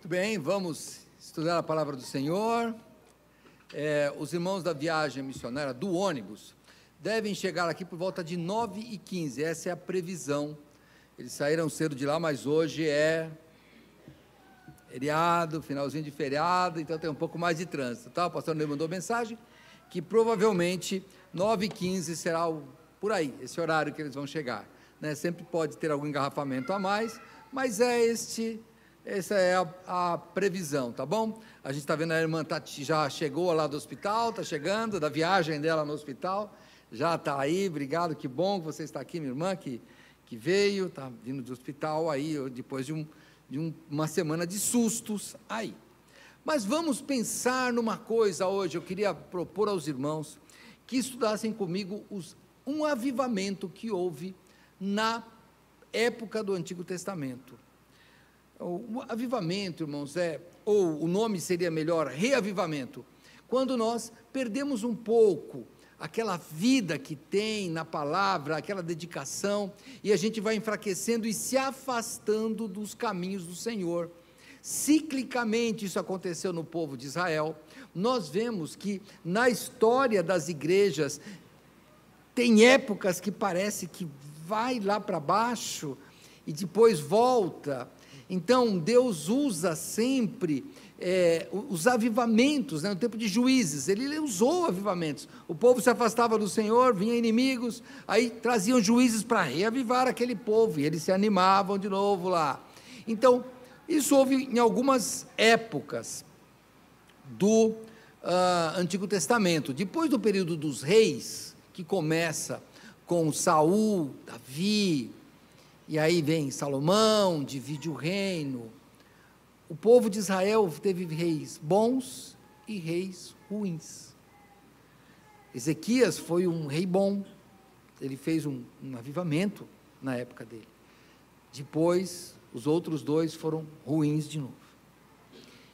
Muito bem, vamos estudar a palavra do Senhor. Os irmãos da viagem missionária, do ônibus, devem chegar aqui por volta de 9h15, essa é a previsão. Eles saíram cedo de lá, mas hoje é feriado, finalzinho de feriado, então tem um pouco mais de trânsito, tá? O pastor me mandou mensagem que provavelmente 9h15 será por aí, esse horário que eles vão chegar, né? Sempre pode ter algum engarrafamento a mais, mas essa é a previsão, tá bom? A gente está vendo a irmã já chegou lá do hospital, está chegando, da viagem dela no hospital, já está aí, obrigado, que bom que você está aqui, minha irmã, que veio, está vindo do hospital aí, depois de uma semana de sustos aí. Mas vamos pensar numa coisa hoje, eu queria propor aos irmãos que estudassem comigo um avivamento que houve na época do Antigo Testamento. O avivamento, irmãos, ou o nome seria melhor, reavivamento, quando nós perdemos um pouco aquela vida que tem na palavra, aquela dedicação, e a gente vai enfraquecendo e se afastando dos caminhos do Senhor. Ciclicamente isso aconteceu no povo de Israel. Nós vemos que na história das igrejas, tem épocas que parece que vai lá para baixo e depois volta. Então, Deus usa sempre os avivamentos, né? No tempo de Juízes, ele usou avivamentos. O povo se afastava do Senhor, vinha inimigos, aí traziam juízes para reavivar aquele povo, e eles se animavam de novo lá. Então, isso houve em algumas épocas do Antigo Testamento. Depois do período dos reis, que começa com Saul, Davi, e aí vem Salomão, divide o reino. O povo de Israel teve reis bons e reis ruins. Ezequias foi um rei bom, ele fez um avivamento na época dele. Depois, os outros dois foram ruins de novo.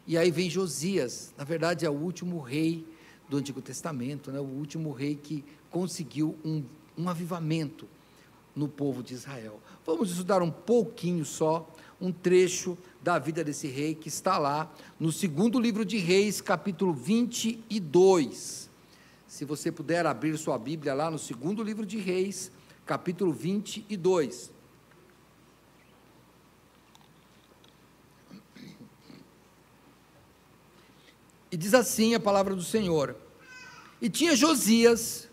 E aí vem Josias, na verdade é o último rei do Antigo Testamento, né? O último rei que conseguiu um avivamento no povo de Israel. Vamos estudar um pouquinho só, um trecho da vida desse rei, que está lá, no segundo livro de Reis, capítulo 22, se você puder abrir sua Bíblia lá, no segundo livro de Reis, capítulo 22, e diz assim a palavra do Senhor: e tinha Josias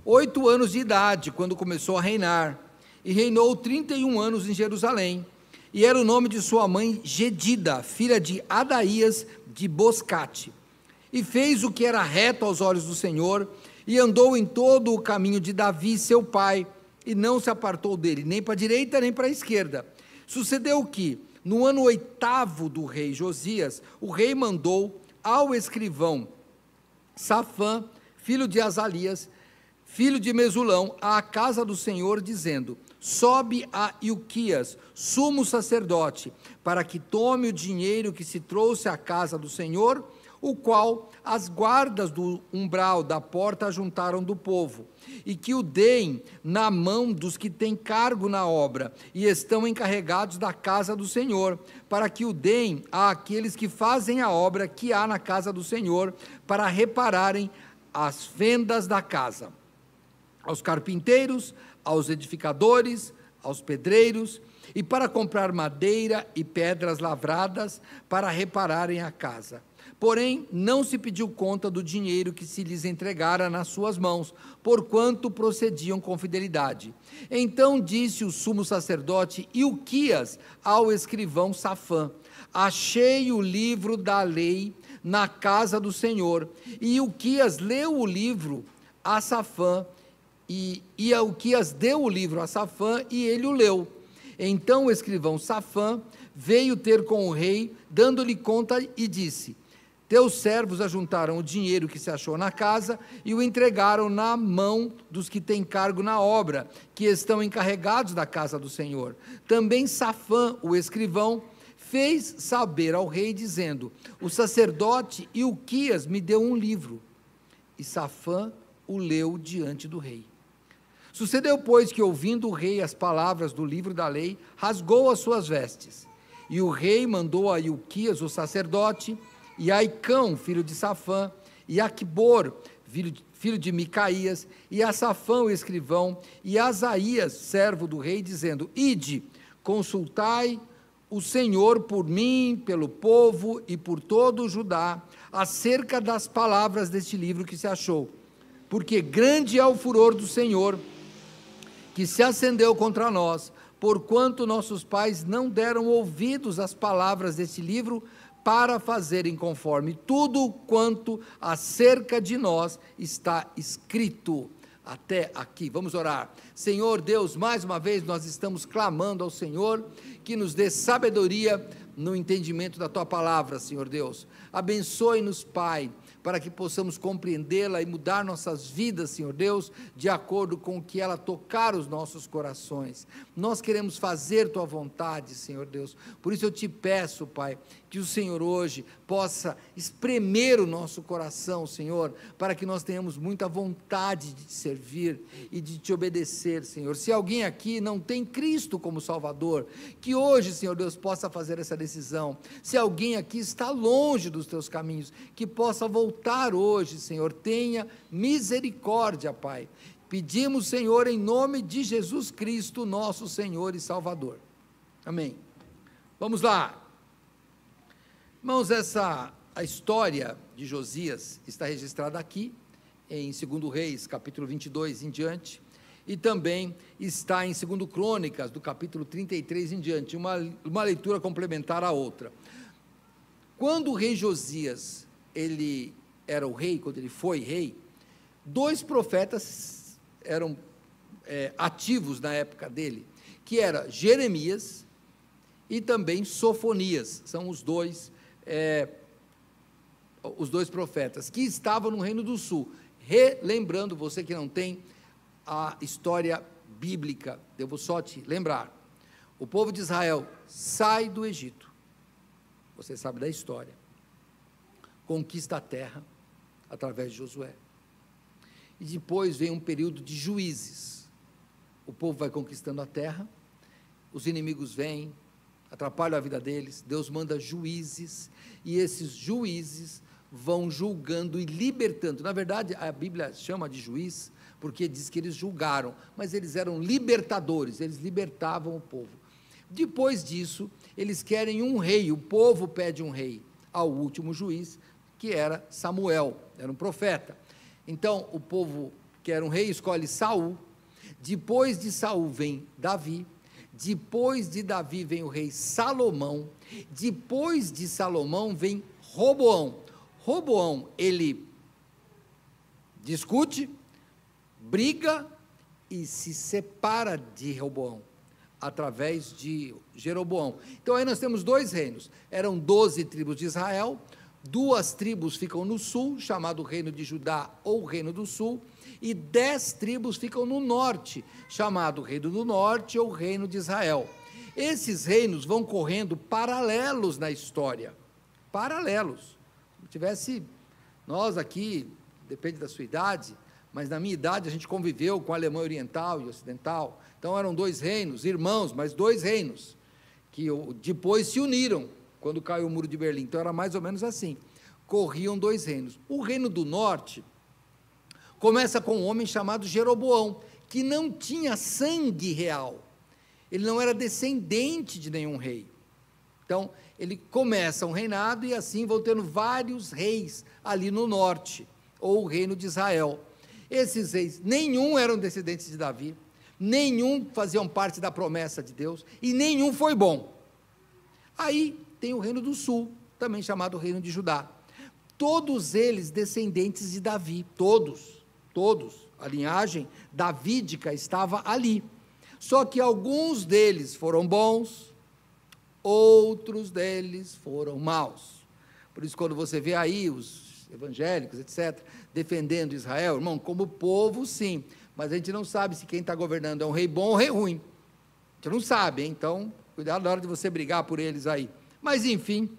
8 anos de idade, quando começou a reinar, e reinou 31 anos em Jerusalém, e era o nome de sua mãe Gedida, filha de Adaías de Boscate, e fez o que era reto aos olhos do Senhor, e andou em todo o caminho de Davi seu pai, e não se apartou dele, nem para a direita, nem para a esquerda. Sucedeu que, no ano 8º do rei Josias, o rei mandou ao escrivão Safã, filho de Azalias, filho de Mesulão, à casa do Senhor, dizendo: sobe a Ilquias, sumo sacerdote, para que tome o dinheiro que se trouxe à casa do Senhor, o qual as guardas do umbral da porta ajuntaram do povo, e que o deem na mão dos que têm cargo na obra, e estão encarregados da casa do Senhor, para que o deem àqueles que fazem a obra que há na casa do Senhor, para repararem as fendas da casa, aos carpinteiros, aos edificadores, aos pedreiros, e para comprar madeira e pedras lavradas, para repararem a casa. Porém, não se pediu conta do dinheiro que se lhes entregara nas suas mãos, porquanto procediam com fidelidade. Então disse o sumo sacerdote Ilquias ao escrivão Safã: achei o livro da lei na casa do Senhor. E Ilquias leu o livro a Safã, e Ilquias deu o livro a Safã, e ele o leu. Então o escrivão Safã veio ter com o rei, dando-lhe conta, e disse: teus servos ajuntaram o dinheiro que se achou na casa e o entregaram na mão dos que têm cargo na obra, que estão encarregados da casa do Senhor. Também Safã, o escrivão, fez saber ao rei, dizendo: o sacerdote Ilquias me deu um livro. E Safã o leu diante do rei. Sucedeu, pois, que, ouvindo o rei as palavras do livro da lei, rasgou as suas vestes. E o rei mandou a Ilquias, o sacerdote, e a Aicão, filho de Safã, e a Aquibor, filho de Micaías, e a Safã, o escrivão, e a Asaías, servo do rei, dizendo: Ide, consultai o Senhor por mim, pelo povo e por todo o Judá, acerca das palavras deste livro que se achou, porque grande é o furor do Senhor, que se acendeu contra nós, porquanto nossos pais não deram ouvidos às palavras deste livro, para fazerem conforme tudo quanto acerca de nós está escrito. Até aqui, vamos orar. Senhor Deus, mais uma vez nós estamos clamando ao Senhor, que nos dê sabedoria no entendimento da Tua palavra, Senhor Deus. Abençoe-nos, Pai, para que possamos compreendê-la e mudar nossas vidas, Senhor Deus, de acordo com o que ela tocar os nossos corações. Nós queremos fazer Tua vontade, Senhor Deus, por isso eu te peço, Pai, que o Senhor hoje possa espremer o nosso coração, Senhor, para que nós tenhamos muita vontade de te servir e de te obedecer, Senhor. Se alguém aqui não tem Cristo como Salvador, que hoje, Senhor Deus, possa fazer essa decisão. Se alguém aqui está longe dos teus caminhos, que possa voltar hoje, Senhor. Tenha misericórdia, Pai. Pedimos, Senhor, em nome de Jesus Cristo, nosso Senhor e Salvador. Amém. Vamos lá. Irmãos, a história de Josias está registrada aqui, em 2 Reis, capítulo 22 em diante, e também está em 2 Crônicas, do capítulo 33 em diante, uma leitura complementar à outra. Quando o rei Josias, ele era o rei, quando ele foi rei, 2 profetas eram ativos na época dele, que era Jeremias e também Sofonias, são os dois profetas, que estavam no Reino do Sul. Relembrando, você que não tem a história bíblica, eu vou só te lembrar, o povo de Israel sai do Egito, você sabe da história, conquista a terra, através de Josué, e depois vem um período de juízes, o povo vai conquistando a terra, os inimigos vêm, atrapalham a vida deles, Deus manda juízes, e esses juízes vão julgando e libertando. Na verdade, a Bíblia chama de juiz, porque diz que eles julgaram, mas eles eram libertadores, eles libertavam o povo. Depois disso, eles querem um rei, o povo pede um rei, ao último juiz, que era Samuel, era um profeta. Então, o povo quer um rei, escolhe Saul, depois de Saul vem Davi, depois de Davi vem o rei Salomão, depois de Salomão vem Roboão. Roboão, ele discute, briga e se separa de Roboão, através de Jeroboão. Então aí nós temos 2 reinos, eram 12 tribos de Israel, 2 tribos ficam no sul, chamado Reino de Judá ou Reino do Sul, e 10 tribos ficam no norte, chamado Reino do Norte ou Reino de Israel. Esses reinos vão correndo paralelos na história, paralelos, como tivesse, nós aqui, depende da sua idade, mas na minha idade a gente conviveu com a Alemanha Oriental e Ocidental, então eram 2 reinos, irmãos, mas 2 reinos, que depois se uniram, quando caiu o muro de Berlim, então era mais ou menos assim, corriam 2 reinos. O Reino do Norte começa com um homem chamado Jeroboão, que não tinha sangue real, ele não era descendente de nenhum rei, então ele começa um reinado e assim vão tendo vários reis ali no norte, ou o Reino de Israel. Esses reis, nenhum eram descendentes de Davi, nenhum faziam parte da promessa de Deus, e nenhum foi bom. Aí tem o Reino do Sul, também chamado Reino de Judá, todos eles descendentes de Davi, todos, a linhagem davídica estava ali, só que alguns deles foram bons, outros deles foram maus. Por isso, quando você vê aí os evangélicos, etc., defendendo Israel, irmão, como povo, sim, mas a gente não sabe se quem está governando é um rei bom ou um rei ruim, a gente não sabe, hein? Então, cuidado na hora de você brigar por eles aí. Mas, enfim,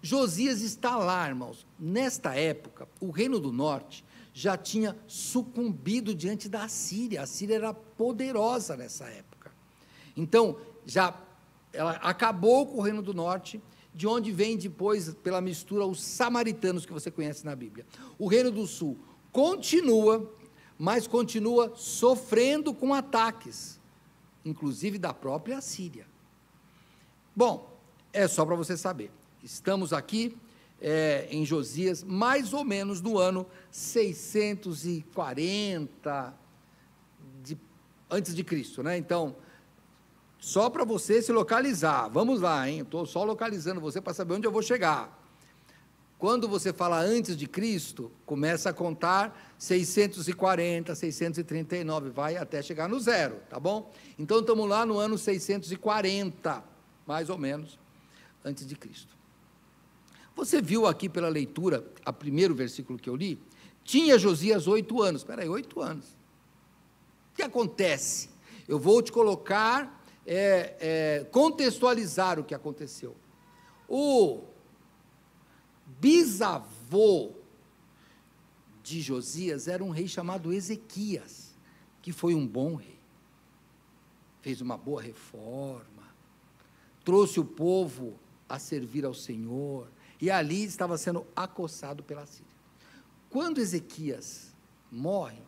Josias está lá, irmãos. Nesta época, o Reino do Norte já tinha sucumbido diante da Assíria. A Assíria era poderosa nessa época. Então, já ela acabou com o reino do norte, de onde vem depois, pela mistura, os samaritanos que você conhece na Bíblia. O reino do sul continua, mas continua sofrendo com ataques, inclusive da própria Síria. Bom, é só para você saber, estamos aqui em Josias, mais ou menos no ano 640 antes de Cristo, né? Então, só para você se localizar, vamos lá, hein? Estou só localizando você para saber onde eu vou chegar. Quando você fala antes de Cristo, começa a contar 640, 639, vai até chegar no zero, tá bom? Então, estamos lá no ano 640, mais ou menos, antes de Cristo. Você viu aqui pela leitura, o primeiro versículo que eu li, tinha Josias 8 anos, espera aí, 8 anos. O que acontece? Eu vou te colocar, contextualizar o que aconteceu. O bisavô de Josias era um rei chamado Ezequias, que foi um bom rei, fez uma boa reforma, trouxe o povo a servir ao Senhor, e ali estava sendo acossado pela Síria. Quando Ezequias morre,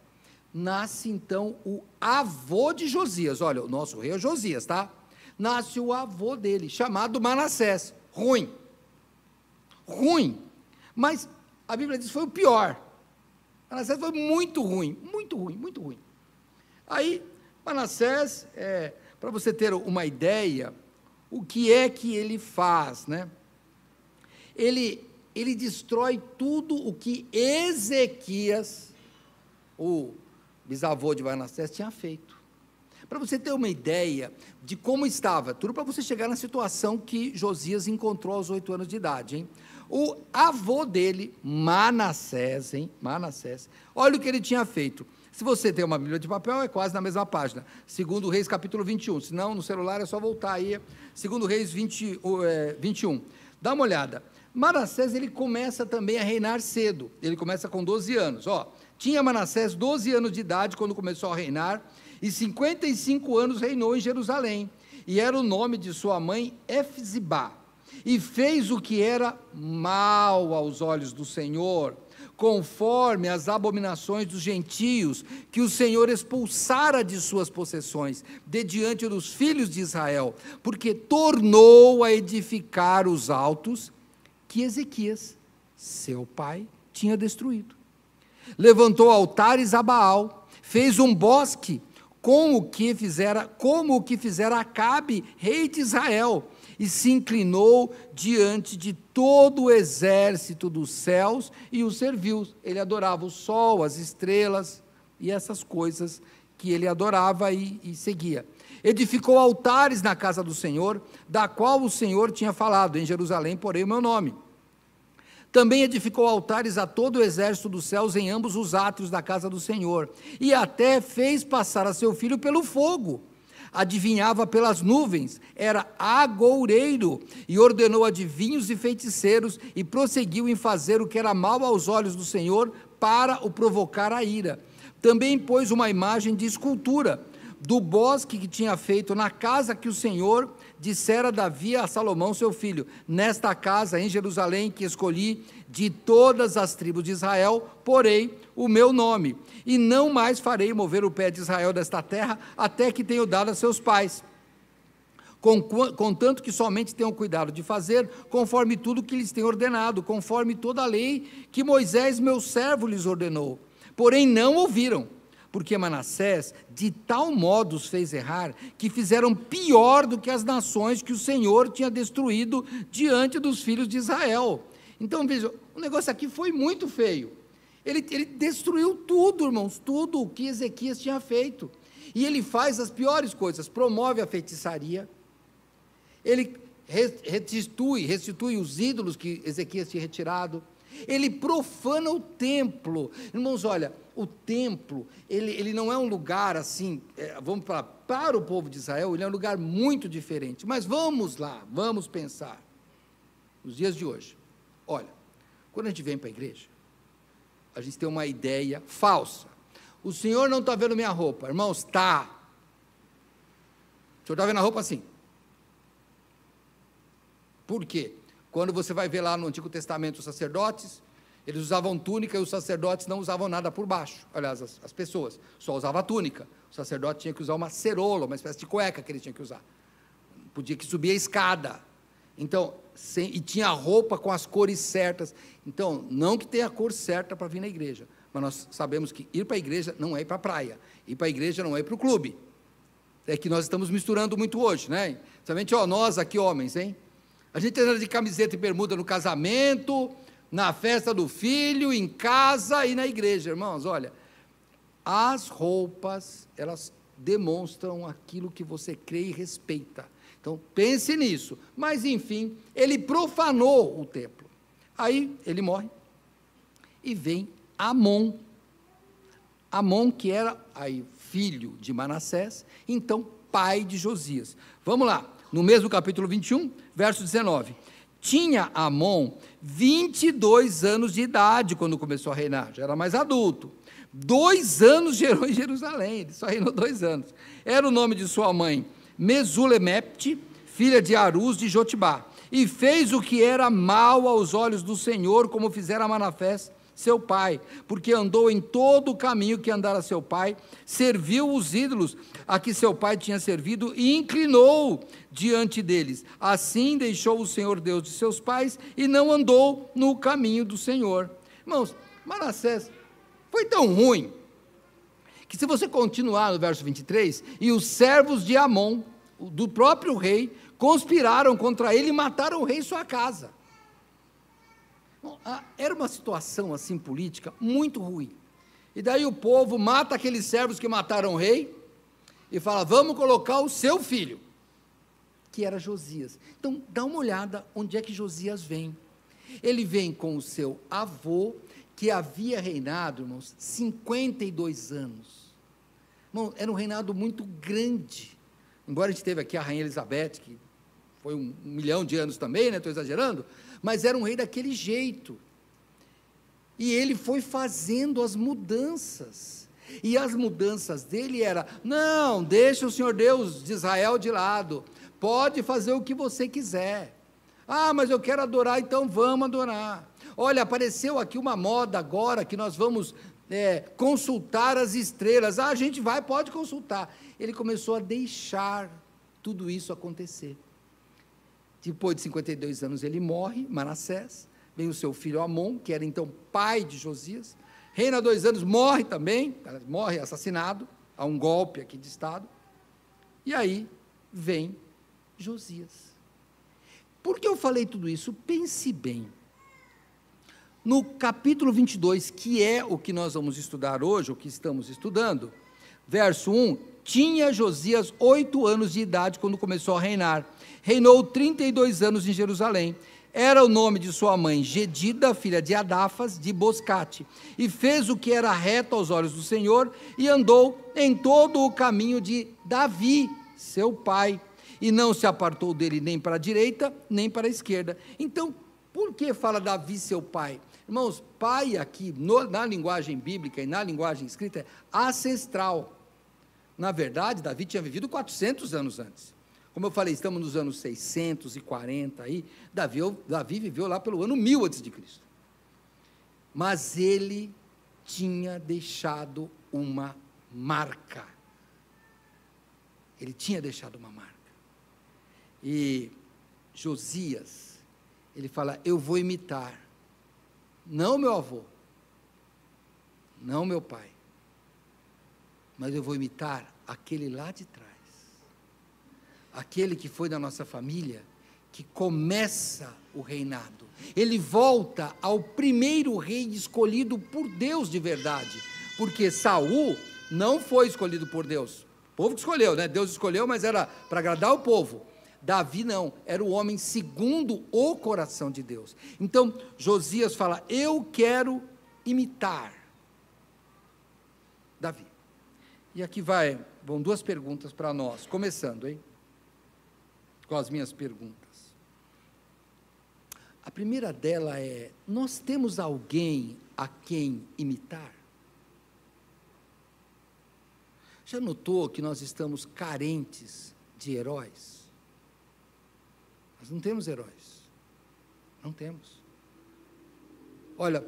nasce então o avô de Josias, olha, o nosso rei é Josias, tá? Nasce o avô dele, chamado Manassés, ruim, mas a Bíblia diz que foi o pior. Manassés foi muito ruim, muito ruim, muito ruim. Aí, Manassés, para você ter uma ideia, o que é que ele faz, né? Ele destrói tudo o que Ezequias, o bisavô de Manassés, tinha feito. Para você ter uma ideia de como estava, tudo para você chegar na situação que Josias encontrou aos 8 anos de idade, hein? O avô dele, Manassés, olha o que ele tinha feito. Se você tem uma Bíblia de papel, é quase na mesma página. 2 Reis, capítulo 21. Se não, no celular é só voltar aí. 2 Reis 21. Dá uma olhada. Manassés, ele começa também a reinar cedo. Ele começa com 12 anos. Tinha Manassés 12 anos de idade quando começou a reinar, e 55 anos reinou em Jerusalém. E era o nome de sua mãe Efzibá. E fez o que era mal aos olhos do Senhor, conforme as abominações dos gentios, que o Senhor expulsara de suas possessões, de diante dos filhos de Israel, porque tornou a edificar os altos que Ezequias, seu pai, tinha destruído. Levantou altares a Baal, fez um bosque, como o que fizera Acabe, rei de Israel, e se inclinou diante de todo o exército dos céus e o serviu. Ele adorava o sol, as estrelas e essas coisas que ele adorava e seguia. Edificou altares na casa do Senhor, da qual o Senhor tinha falado: em Jerusalém porei o meu nome. Também edificou altares a todo o exército dos céus em ambos os átrios da casa do Senhor, e até fez passar a seu filho pelo fogo. Adivinhava pelas nuvens, era agoureiro, e ordenou adivinhos e feiticeiros, e prosseguiu em fazer o que era mal aos olhos do Senhor, para o provocar a ira. Também pôs uma imagem de escultura, do bosque que tinha feito na casa que o Senhor dissera a Davi a Salomão seu filho: nesta casa em Jerusalém que escolhi, de todas as tribos de Israel, porei o meu nome, e não mais farei mover o pé de Israel desta terra, até que tenho dado a seus pais, contanto que somente tenham cuidado de fazer, conforme tudo que lhes tenho ordenado, conforme toda a lei que Moisés meu servo lhes ordenou. Porém não ouviram, porque Manassés de tal modo os fez errar, que fizeram pior do que as nações que o Senhor tinha destruído diante dos filhos de Israel. Então veja, o negócio aqui foi muito feio. Ele destruiu tudo, irmãos, tudo o que Ezequias tinha feito. E ele faz as piores coisas: promove a feitiçaria, ele restitui os ídolos que Ezequias tinha retirado, ele profana o templo. Irmãos, olha, o templo, ele não é um lugar assim, vamos falar, para o povo de Israel, ele é um lugar muito diferente. Mas vamos lá, vamos pensar, nos dias de hoje. Olha, quando a gente vem para a igreja, a gente tem uma ideia falsa. O senhor não está vendo minha roupa. Irmãos, está. O senhor está vendo a roupa assim. Por quê? Quando você vai ver lá no Antigo Testamento os sacerdotes, eles usavam túnica e os sacerdotes não usavam nada por baixo. Aliás, as pessoas só usavam a túnica. O sacerdote tinha que usar uma cerola, uma espécie de cueca que ele tinha que usar. Podia que subir a escada. Então, e tinha roupa com as cores certas. Então, não que tenha a cor certa para vir na igreja, mas nós sabemos que ir para a igreja não é ir para a praia, ir para a igreja não é ir para o clube. É que nós estamos misturando muito hoje, né? Somente nós aqui, homens, hein? A gente anda de camiseta e bermuda no casamento, na festa do filho, em casa e na igreja, irmãos. Olha, as roupas, elas demonstram aquilo que você crê e respeita. Então, pense nisso. Mas, enfim, ele profanou o templo. Aí, ele morre. E vem Amon. Amon, que era aí, filho de Manassés, então pai de Josias. Vamos lá, no mesmo capítulo 21, verso 19. Tinha Amon 22 anos de idade quando começou a reinar, já era mais adulto. 2 anos gerou em Jerusalém, ele só reinou 2 anos. Era o nome de sua mãe, Mesulemepte, filha de Arus de Jotibá. E fez o que era mal aos olhos do Senhor, como fizera Manassés, seu pai, porque andou em todo o caminho que andara seu pai, serviu os ídolos a que seu pai tinha servido e inclinou diante deles. Assim deixou o Senhor Deus de seus pais e não andou no caminho do Senhor. Irmãos, Manassés foi tão ruim, que se você continuar no verso 23, e os servos de Amon, do próprio rei, conspiraram contra ele e mataram o rei em sua casa. Era uma situação assim política muito ruim. E daí o povo mata aqueles servos que mataram o rei e fala: vamos colocar o seu filho, que era Josias. Então dá uma olhada onde é que Josias vem. Ele vem com o seu avô, que havia reinado, irmãos, 52 anos. Irmão, era um reinado muito grande. Embora a gente teve aqui a rainha Elizabeth, que foi 1 milhão de anos também, né? Estou exagerando, mas era um rei daquele jeito. E ele foi fazendo as mudanças. E as mudanças dele era: não, deixa o Senhor Deus de Israel de lado, pode fazer o que você quiser. Ah, mas eu quero adorar, então vamos adorar. Olha, apareceu aqui uma moda agora, que nós vamos consultar as estrelas. Ah, a gente vai, pode consultar. Ele começou a deixar tudo isso acontecer. Depois de 52 anos ele morre, Manassés, vem o seu filho Amon, que era então pai de Josias, reina 2 anos, morre também, morre assassinado, a um golpe aqui de estado, e aí vem Josias. Por que eu falei tudo isso? Pense bem, no capítulo 22, que é o que nós vamos estudar hoje, o que estamos estudando, verso 1, tinha Josias 8 anos de idade quando começou a reinar, reinou 32 anos em Jerusalém, era o nome de sua mãe Gedida, filha de Adafas, de Boscate, e fez o que era reto aos olhos do Senhor, e andou em todo o caminho de Davi, seu pai, e não se apartou dele nem para a direita, nem para a esquerda. Então, por que fala Davi, seu pai? Irmãos, pai aqui, na linguagem bíblica e na linguagem escrita, é ancestral. Na verdade, Davi tinha vivido 400 anos antes. Como eu falei, estamos nos anos 640 aí, Davi viveu lá pelo ano 1000 a.C. Mas ele tinha deixado uma marca. Ele tinha deixado uma marca. E Josias, ele fala: eu vou imitar, não meu avô, não meu pai, mas eu vou imitar aquele lá de trás, aquele que foi da nossa família, que começa o reinado. Ele volta ao primeiro rei escolhido por Deus de verdade, porque Saul não foi escolhido por Deus, o povo que escolheu, né? Deus escolheu, mas era para agradar o povo. Davi não, era o homem segundo o coração de Deus. Então Josias fala: eu quero imitar Davi. E aqui vão 2 perguntas para nós, começando, hein? Com as minhas perguntas. A primeira dela é: nós temos alguém a quem imitar? Já notou que nós estamos carentes de heróis? Nós não temos heróis. Não temos. Olha,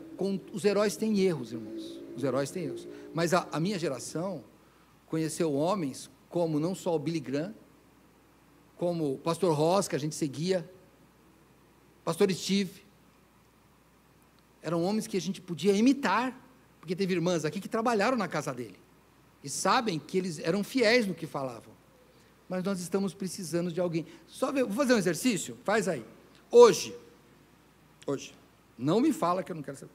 os heróis têm erros, irmãos. Os heróis têm erros. Mas a minha geração conheceu homens como não só o Billy Graham, como o pastor Ross, que a gente seguia, pastor Steve. Eram homens que a gente podia imitar, porque teve irmãs aqui que trabalharam na casa dele, e sabem que eles eram fiéis no que falavam. Mas nós estamos precisando de alguém. Vou fazer um exercício? Faz aí. Hoje, não me fala que eu não quero ser.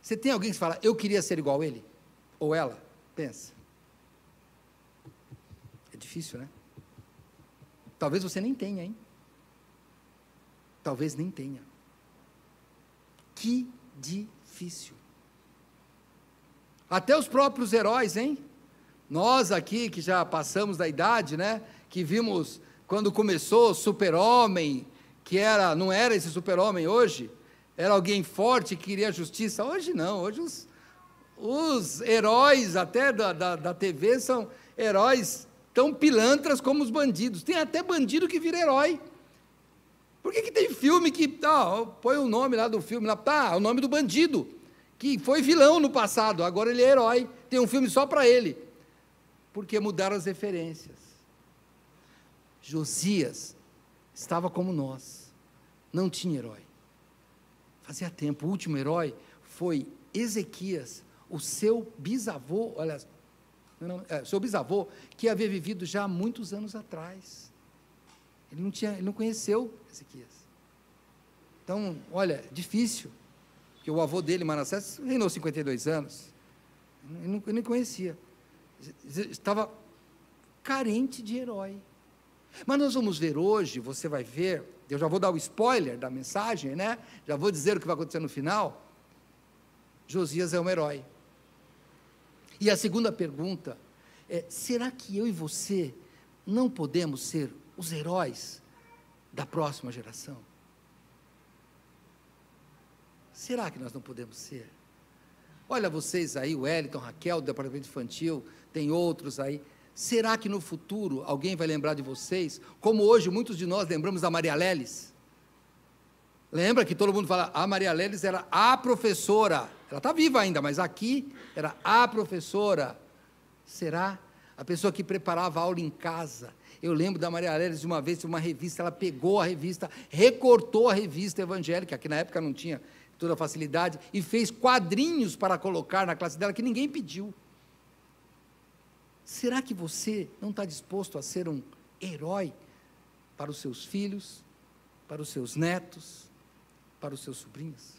Você tem alguém que fala, eu queria ser igual a ele? Ou ela? Pensa. É difícil, né? Talvez você nem tenha, hein? Talvez nem tenha. Que difícil. Até os próprios heróis, hein? Nós aqui, que já passamos da idade, né? Que vimos, quando começou, Super-Homem, que não era esse Super-Homem hoje, era alguém forte que queria justiça. Hoje não, hoje os heróis até da TV são heróis tão pilantras como os bandidos. Tem até bandido que vira herói. Por que tem filme que põe o nome lá do filme, o nome do bandido, que foi vilão no passado, agora ele é herói, tem um filme só para ele, porque mudaram as referências. Josias estava como nós, não tinha herói. Fazia tempo, o último herói foi Ezequias, o seu bisavô, seu bisavô, que havia vivido já há muitos anos atrás. Ele não conheceu Ezequias. Então, olha, difícil, porque o avô dele, Manassés, reinou 52 anos, ele não conhecia, estava carente de herói. Mas nós vamos ver hoje, você vai ver, eu já vou dar o spoiler da mensagem, né? Já vou dizer o que vai acontecer no final. Josias é um herói. E a segunda pergunta é, será que eu e você não podemos ser os heróis da próxima geração? Será que nós não podemos ser? Olha vocês aí, o Wellington, Raquel, do departamento infantil, tem outros aí. Será que no futuro alguém vai lembrar de vocês, como hoje muitos de nós lembramos da Maria Leles? Lembra que todo mundo fala, a Maria Leles era a professora, ela está viva ainda, mas aqui era a professora. Será? A pessoa que preparava a aula em casa. Eu lembro da Maria Leles de uma vez, de uma revista, ela pegou a revista, recortou a revista evangélica, que na época não tinha toda a facilidade, e fez quadrinhos para colocar na classe dela, que ninguém pediu. Será que você não está disposto a ser um herói para os seus filhos, para os seus netos, para os seus sobrinhos?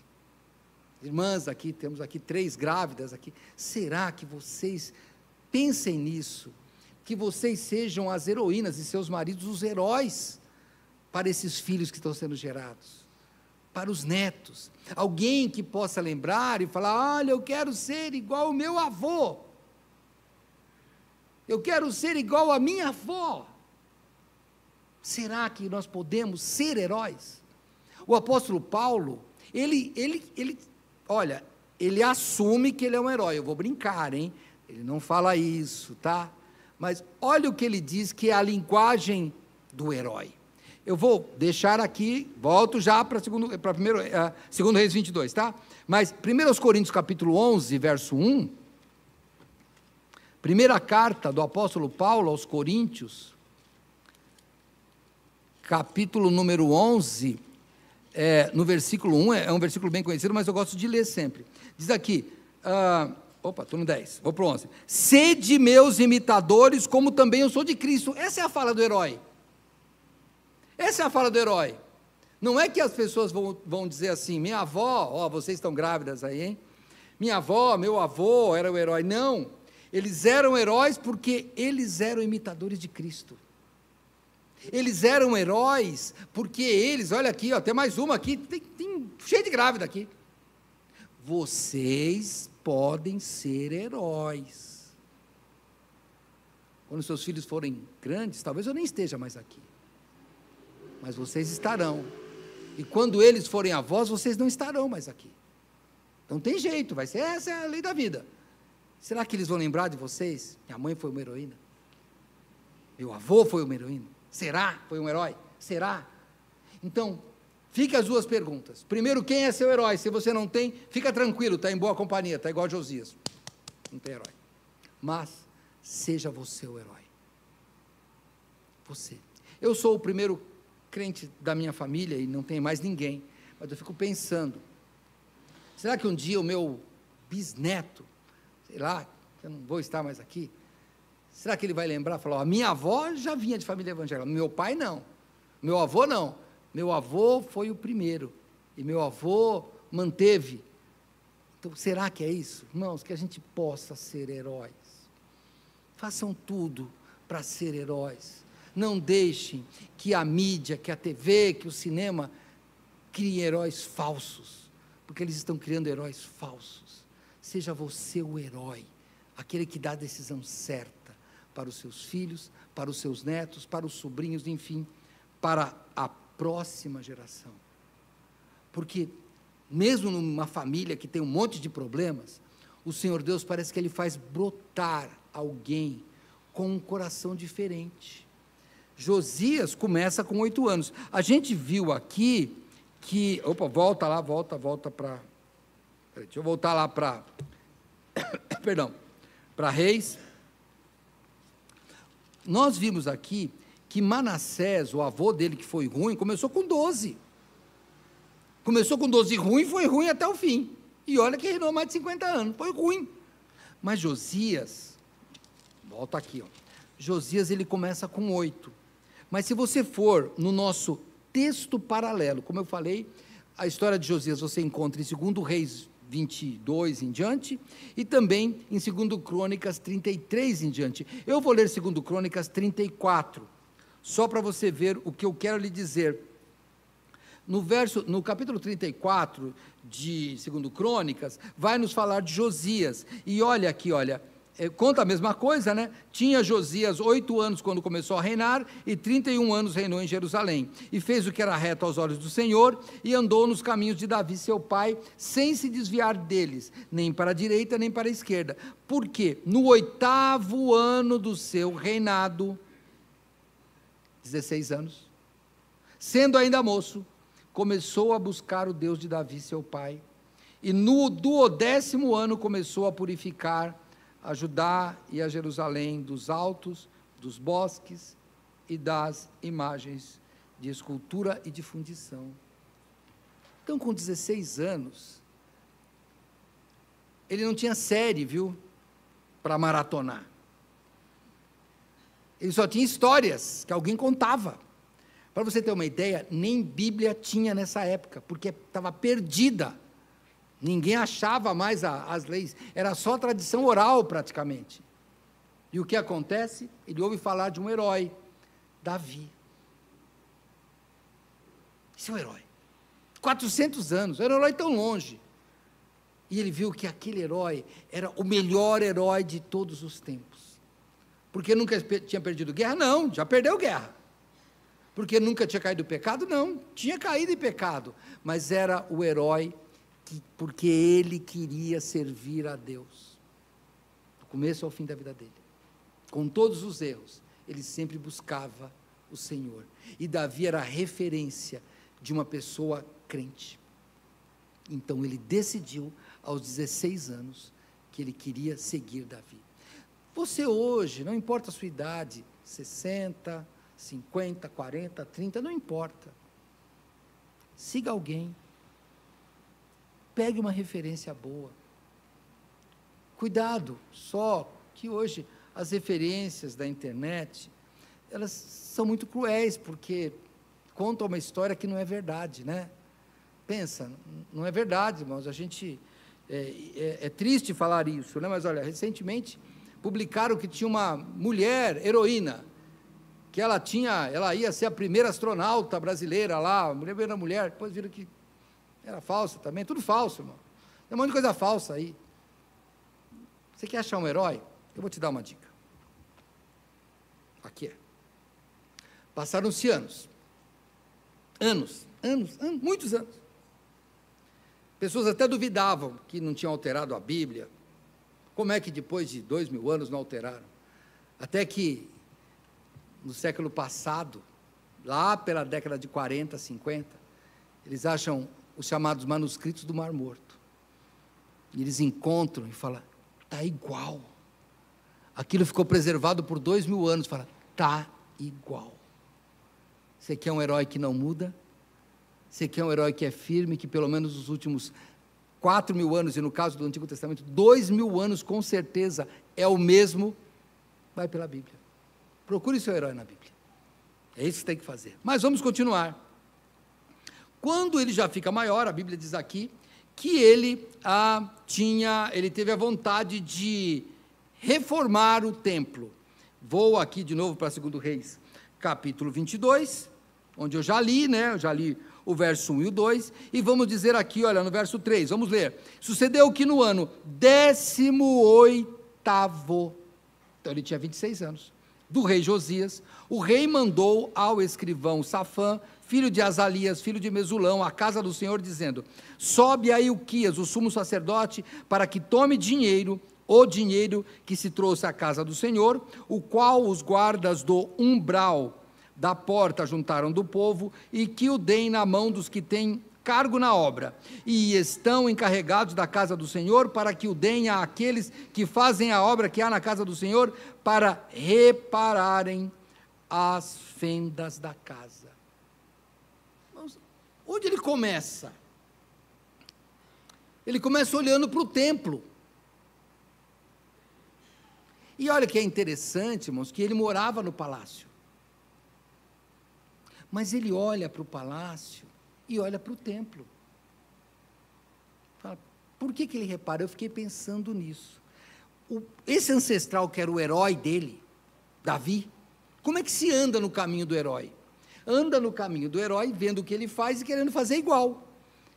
Irmãs aqui, temos aqui 3 grávidas aqui, será que vocês pensem nisso, que vocês sejam as heroínas e seus maridos os heróis para esses filhos que estão sendo gerados, para os netos, alguém que possa lembrar e falar, olha, eu quero ser igual ao meu avô, eu quero ser igual à minha avó. Será que nós podemos ser heróis? O apóstolo Paulo, ele assume que ele é um herói. Eu vou brincar, hein? Ele não fala isso, tá? Mas olha o que ele diz que é a linguagem do herói. Eu vou deixar aqui, volto já para 2 Reis 22, tá? Mas 1 Coríntios capítulo 11, verso 1, primeira carta do apóstolo Paulo aos Coríntios, capítulo número 11, no versículo 1, é um versículo bem conhecido, mas eu gosto de ler sempre. Diz aqui, estou no 10, vou para o 11. Sede meus imitadores, como também eu sou de Cristo. Essa é a fala do herói. Essa é a fala do herói. Não é que as pessoas vão dizer assim, minha avó, vocês estão grávidas aí, hein? Minha avó, meu avô era o herói. Não. Eles eram heróis porque eles eram imitadores de Cristo. Eles eram heróis porque eles, olha aqui, tem mais uma aqui, tem cheio de grávida aqui. Vocês podem ser heróis. Quando seus filhos forem grandes, talvez eu nem esteja mais aqui, mas vocês estarão. E quando eles forem avós, vocês não estarão mais aqui. Não tem jeito, essa é a lei da vida. Será que eles vão lembrar de vocês? Minha mãe foi uma heroína. Meu avô foi uma heroína. Será? Foi um herói? Será? Então, Fique as duas perguntas. Primeiro, quem é seu herói? Se você não tem, fica tranquilo, está em boa companhia, está igual a Josias. Não tem herói. Mas, seja você o herói. Você. Eu sou o primeiro crente da minha família e não tem mais ninguém, mas eu fico pensando, será que um dia o meu bisneto, sei lá, eu não vou estar mais aqui, será que ele vai lembrar, falar, a minha avó já vinha de família evangélica, meu pai não, meu avô não, meu avô foi o primeiro, e meu avô manteve. Então, será que é isso? Irmãos, que a gente possa ser heróis, façam tudo para ser heróis, não deixem que a mídia, que a TV, que o cinema criem heróis falsos, porque eles estão criando heróis falsos. Seja você o herói, aquele que dá a decisão certa para os seus filhos, para os seus netos, para os sobrinhos, enfim, para a próxima geração. Porque mesmo numa família que tem um monte de problemas, o Senhor Deus parece que Ele faz brotar alguém com um coração diferente. Josias começa com 8 anos. A gente viu aqui que... Opa, volta lá, volta para... Deixa eu voltar lá para... Perdão, para Reis. Nós vimos aqui que Manassés, o avô dele que foi ruim, começou com 12. Começou com 12 ruim, foi ruim até o fim. E olha que reinou mais de 50 anos, foi ruim. Mas Josias, volta aqui, ó. Josias ele começa com 8. Mas se você for no nosso texto paralelo, como eu falei, a história de Josias você encontra em 2 Reis 22 em diante, e também em 2 Crônicas 33 em diante. Eu vou ler 2 Crônicas 34, só para você ver o que eu quero lhe dizer. No capítulo 34 de 2 Crônicas, vai nos falar de Josias, e olha aqui, olha, conta a mesma coisa, né? Tinha Josias 8 anos quando começou a reinar, e 31 anos reinou em Jerusalém, e fez o que era reto aos olhos do Senhor, e andou nos caminhos de Davi seu pai, sem se desviar deles, nem para a direita, nem para a esquerda, porque no 8º ano do seu reinado, 16 anos, sendo ainda moço, começou a buscar o Deus de Davi seu pai, e no 10º ano começou a purificar a Judá e a Jerusalém dos altos, dos bosques e das imagens de escultura e de fundição. Então, com 16 anos, ele não tinha série, viu, para maratonar. Ele só tinha histórias que alguém contava. Para você ter uma ideia, nem Bíblia tinha nessa época, porque estava perdida. Ninguém achava mais as leis, era só tradição oral praticamente. E o que acontece? Ele ouve falar de um herói, Davi. Esse é um herói. 400 anos, era um herói tão longe. E ele viu que aquele herói era o melhor herói de todos os tempos. Porque nunca tinha perdido guerra? Não, já perdeu guerra. Porque nunca tinha caído em pecado? Não, tinha caído em pecado. Mas era o herói porque ele queria servir a Deus, do começo ao fim da vida dele, com todos os erros, ele sempre buscava o Senhor, e Davi era a referência de uma pessoa crente. Então ele decidiu, aos 16 anos, que ele queria seguir Davi. Você hoje, não importa a sua idade, 60, 50, 40, 30, não importa, siga alguém, pegue uma referência boa. Cuidado, só que hoje as referências da internet, elas são muito cruéis, porque contam uma história que não é verdade, né? Pensa, não é verdade, irmãos, a gente, é triste falar isso, né? Mas olha, recentemente publicaram que tinha uma mulher heroína, que ela ia ser a primeira astronauta brasileira lá, a primeira mulher, depois viram que era falsa também, tudo falso, irmão. Tem um monte de coisa falsa aí. Você quer achar um herói? Eu vou te dar uma dica. Aqui é. Passaram-se anos, muitos anos. Pessoas até duvidavam que não tinham alterado a Bíblia. Como é que depois de 2000 anos não alteraram? Até que, no século passado, lá pela década de 40, 50, Eles acham os chamados manuscritos do Mar Morto. E eles encontram e falam, está igual. Aquilo ficou preservado por 2000 anos. Fala, está igual. Você quer um herói que não muda? Você quer um herói que é firme, que pelo menos os últimos 4.000 anos, e no caso do Antigo Testamento, 2.000 anos com certeza é o mesmo? Vai pela Bíblia. Procure seu herói na Bíblia. É isso que tem que fazer. Mas vamos continuar. Quando ele já fica maior, a Bíblia diz aqui, que ele teve a vontade de reformar o templo. Vou aqui de novo para 2 Reis, capítulo 22, onde eu já li, né? Eu já li o verso 1 e o 2, e vamos dizer aqui, olha, no verso 3, vamos ler. Sucedeu que no ano 18º, então ele tinha 26 anos, do rei Josias, o rei mandou ao escrivão Safã, filho de Azalias, filho de Mesulão, à casa do Senhor, dizendo, sobe a Ilquias, o sumo sacerdote, para que tome dinheiro, o dinheiro que se trouxe à casa do Senhor, o qual os guardas do umbral da porta juntaram do povo, e que o deem na mão dos que têm cargo na obra, e estão encarregados da casa do Senhor, para que o deem àqueles que fazem a obra que há na casa do Senhor, para repararem as fendas da casa. Onde ele começa? Ele começa olhando para o templo. E olha que é interessante, irmãos, que ele morava no palácio. Mas ele olha para o palácio e olha para o templo. Fala, por que ele repara? Eu fiquei pensando nisso. Esse ancestral que era o herói dele, Davi, como é que se anda no caminho do herói? Anda no caminho do herói, vendo o que ele faz e querendo fazer igual.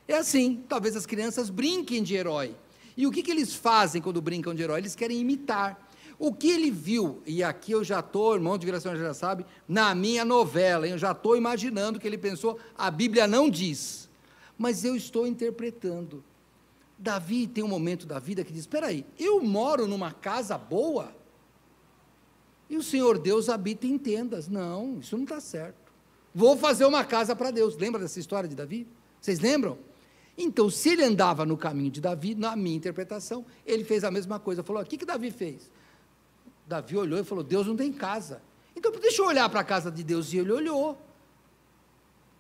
É assim, talvez as crianças brinquem de herói. E o que eles fazem quando brincam de herói? Eles querem imitar. O que ele viu, e aqui eu já estou, irmão de Viração já sabe, na minha novela, eu já estou imaginando que ele pensou, a Bíblia não diz, mas eu estou interpretando. Davi tem um momento da vida que diz, espera aí, eu moro numa casa boa, e o Senhor Deus habita em tendas. Não, isso não está certo. Vou fazer uma casa para Deus. Lembra dessa história de Davi? Vocês lembram? Então, se ele andava no caminho de Davi, na minha interpretação, ele fez a mesma coisa. Falou, o que Davi fez? Davi olhou e falou, Deus não tem casa. Então, deixa eu olhar para a casa de Deus. E ele olhou.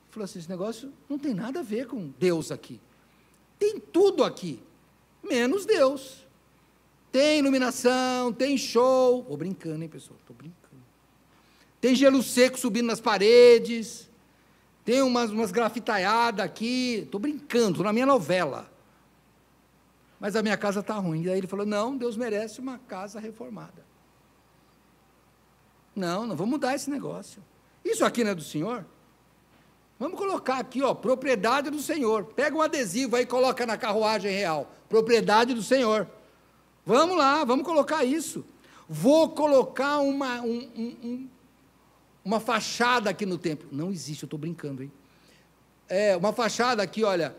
Falou assim, esse negócio não tem nada a ver com Deus aqui. Tem tudo aqui, menos Deus. Tem iluminação, tem show. Estou brincando, hein, pessoal? Estou brincando. Tem gelo seco subindo nas paredes. Tem umas grafitaiadas aqui. Estou brincando, estou na minha novela. Mas a minha casa está ruim. E aí ele falou, não, Deus merece uma casa reformada. Não vou mudar esse negócio. Isso aqui não é do Senhor? Vamos colocar aqui, ó, propriedade do Senhor. Pega um adesivo aí e coloca na carruagem real. Propriedade do Senhor. Vamos lá, vamos colocar isso. Vou colocar uma fachada aqui no templo. Não existe, eu estou brincando, hein? Uma fachada aqui, olha.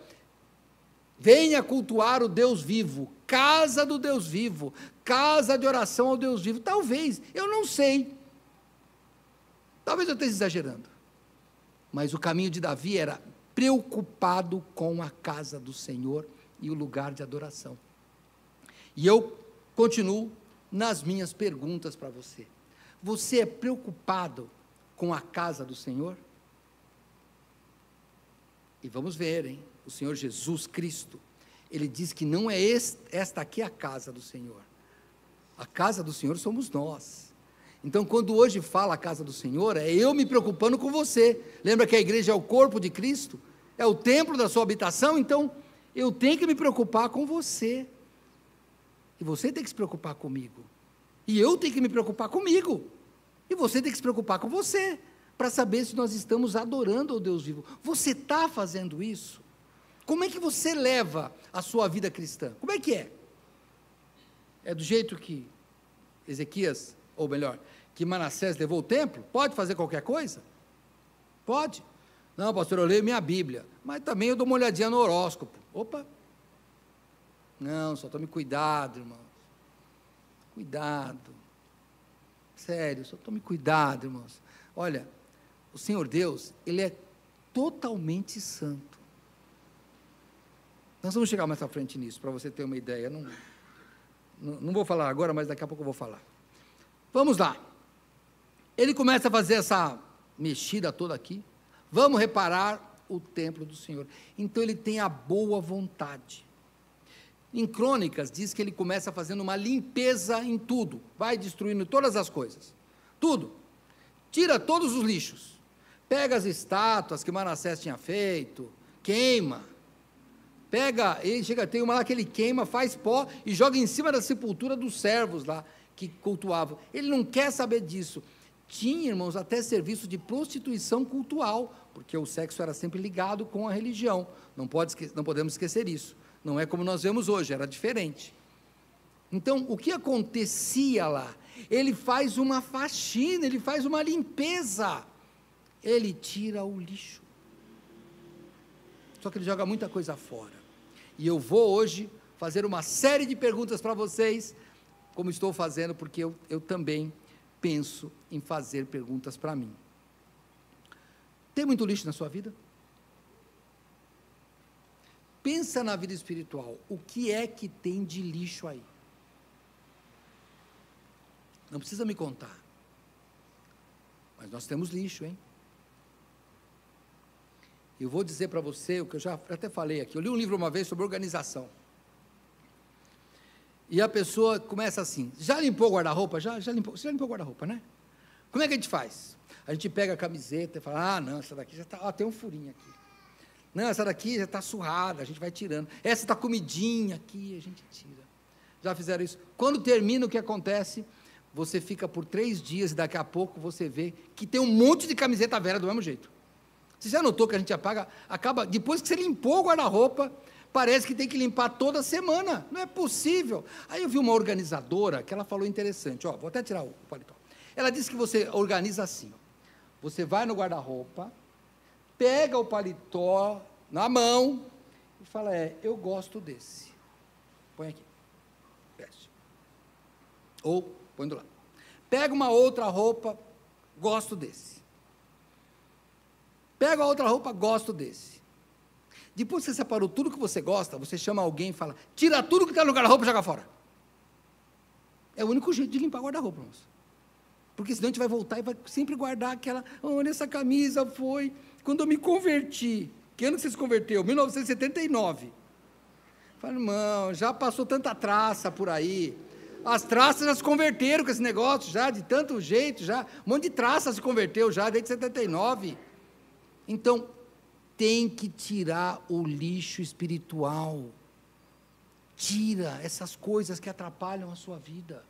Venha cultuar o Deus vivo. Casa do Deus vivo. Casa de oração ao Deus vivo. Talvez, eu não sei. Talvez eu esteja exagerando, mas o caminho de Davi era preocupado com a casa do Senhor e o lugar de adoração. E eu continuo nas minhas perguntas para você. Você é preocupado com a casa do Senhor? E vamos ver, hein? O Senhor Jesus Cristo, ele diz que não é esta aqui a casa do Senhor. A casa do Senhor somos nós. Então, quando hoje fala a casa do Senhor, é eu me preocupando com você. Lembra que a igreja é o corpo de Cristo? É o templo da sua habitação? Então, eu tenho que me preocupar com você. E você tem que se preocupar comigo. E eu tenho que me preocupar comigo. E você tem que se preocupar com você, para saber se nós estamos adorando ao Deus vivo. Você está fazendo isso? Como é que você leva a sua vida cristã? Como é que é? É do jeito que Ezequias, ou melhor, que Manassés levou o templo? Pode fazer qualquer coisa? Pode. Não, pastor, eu leio minha Bíblia, mas também eu dou uma olhadinha no horóscopo. Opa! Não, só tome cuidado, irmãos. Cuidado. Sério, só tome cuidado, irmãos. Olha, o Senhor Deus, Ele é totalmente santo. Nós vamos chegar mais à frente nisso, para você ter uma ideia. Não vou falar agora, mas daqui a pouco eu vou falar. Vamos lá. Ele começa a fazer essa mexida toda aqui. Vamos reparar o templo do Senhor. Então ele tem a boa vontade. Em Crônicas diz que ele começa fazendo uma limpeza em tudo, vai destruindo todas as coisas, tudo, tira todos os lixos, pega as estátuas que Manassés tinha feito, queima, tem uma lá que ele queima, faz pó e joga em cima da sepultura dos servos lá, que cultuavam. Ele não quer saber disso. Tinha, irmãos, até serviço de prostituição cultual, porque o sexo era sempre ligado com a religião, não podemos esquecer isso, não é como nós vemos hoje, era diferente. Então, o que acontecia lá? Ele faz uma faxina, ele faz uma limpeza, ele tira o lixo, só que ele joga muita coisa fora, e eu vou hoje fazer uma série de perguntas para vocês, como estou fazendo, porque eu também penso em fazer perguntas para mim. Tem muito lixo na sua vida? Pensa na vida espiritual, o que é que tem de lixo aí? Não precisa me contar, mas nós temos lixo, hein? Eu vou dizer para você o que eu já até falei aqui. Eu li um livro uma vez sobre organização. E a pessoa começa assim: já limpou o guarda-roupa? Você já limpou o guarda-roupa, né? Como é que a gente faz? A gente pega a camiseta e fala: ah, não, essa daqui já está, tem um furinho aqui. Não, essa daqui já está surrada, a gente vai tirando. Essa está comidinha aqui, a gente tira. Já fizeram isso? Quando termina, o que acontece? Você fica por 3 dias e daqui a pouco você vê que tem um monte de camiseta velha do mesmo jeito. Você já notou que a gente acaba, depois que você limpou o guarda-roupa, parece que tem que limpar toda semana, não é possível. Aí eu vi uma organizadora, que ela falou interessante, vou até tirar o paletó. Ela disse que você organiza assim, você vai no guarda-roupa, pega o paletó na mão, e fala, eu gosto desse, põe aqui, veste, ou põe do lado, pega uma outra roupa, gosto desse, pega a outra roupa, gosto desse. Depois que você separou tudo que você gosta, você chama alguém e fala, tira tudo que está no guarda-roupa e joga fora. É o único jeito de limpar o guarda-roupa, irmãos. Porque senão a gente vai voltar e vai sempre guardar aquela, olha, essa camisa foi, quando eu me converti. Que ano que você se converteu? 1979. Fala, irmão, já passou tanta traça por aí. As traças já se converteram com esse negócio, já, de tanto jeito, já. Um monte de traça se converteu já, desde 79. Então, tem que tirar o lixo espiritual. Tira essas coisas que atrapalham a sua vida.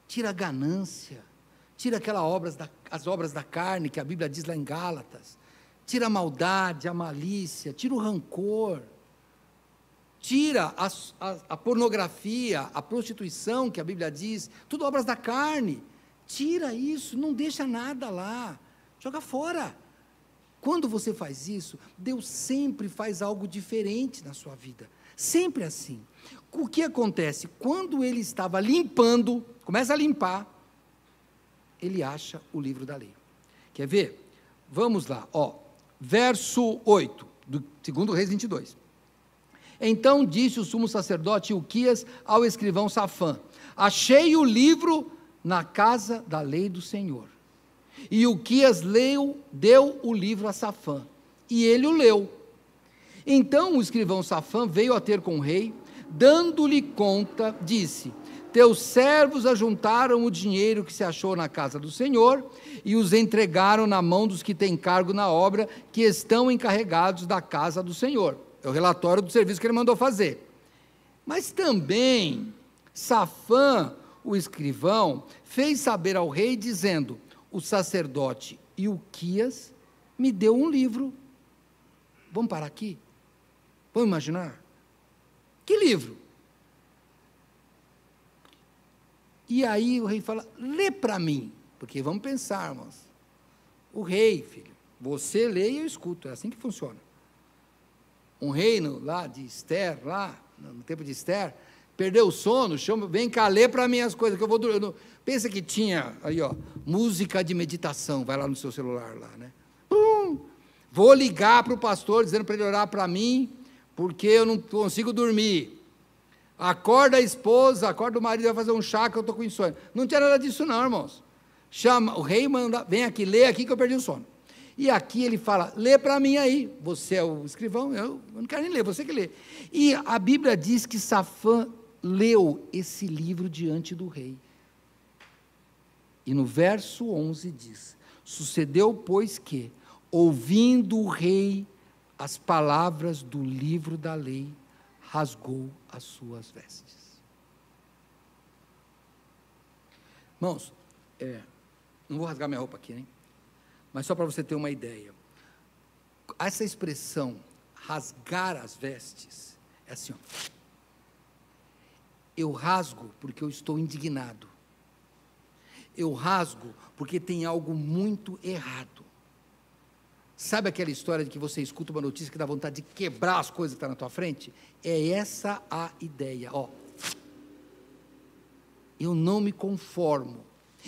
Tira a ganância. Tira as obras da carne, que a Bíblia diz lá em Gálatas. Tira a maldade, a malícia, tira o rancor. Tira a pornografia, a prostituição, que a Bíblia diz, tudo obras da carne. Tira isso, não deixa nada lá. Joga fora. Quando você faz isso, Deus sempre faz algo diferente na sua vida, sempre assim. O que acontece? Quando ele estava limpando, começa a limpar, ele acha o livro da lei. Quer ver? Vamos lá, verso 8, do 2 Reis 22. Então disse o sumo sacerdote Ilquias ao escrivão Safã, achei o livro na casa da lei do Senhor. E Ilquias deu o livro a Safã, e ele o leu. Então o escrivão Safã veio a ter com o rei, dando-lhe conta, disse, teus servos ajuntaram o dinheiro que se achou na casa do Senhor, e os entregaram na mão dos que têm cargo na obra, que estão encarregados da casa do Senhor. É o relatório do serviço que ele mandou fazer. Mas também Safã, o escrivão, fez saber ao rei, dizendo, o sacerdote Ilquias me deu um livro. Vamos parar aqui? Vamos imaginar? Que livro? E aí o rei fala, lê para mim, porque vamos pensar, irmãos. O rei, filho, você lê e eu escuto, é assim que funciona. Um reino lá de Esther, lá no tempo de Esther, perdeu o sono, vem cá, lê para mim as coisas, que eu vou dormir. Pensa que tinha, aí música de meditação, vai lá no seu celular lá, né? Vou ligar para o pastor, dizendo para ele orar para mim, porque eu não consigo dormir. Acorda a esposa, acorda o marido, vai fazer um chá que eu estou com insônia. Não tinha nada disso não, irmãos. Chama, o rei manda, vem aqui, lê aqui que eu perdi o sono. E aqui ele fala, lê para mim aí. Você é o escrivão, eu não quero nem ler, você que lê. E a Bíblia diz que Safã leu esse livro diante do rei. E no verso 11 diz, sucedeu, pois que, ouvindo o rei as palavras do livro da lei, rasgou as suas vestes. Irmãos, não vou rasgar minha roupa aqui, hein? Mas só para você ter uma ideia. Essa expressão, rasgar as vestes, é assim, ó. Eu rasgo porque eu estou indignado. Eu rasgo porque tem algo muito errado. Sabe aquela história de que você escuta uma notícia que dá vontade de quebrar as coisas que estão na tua frente? É essa a ideia, ó. Eu não me conformo.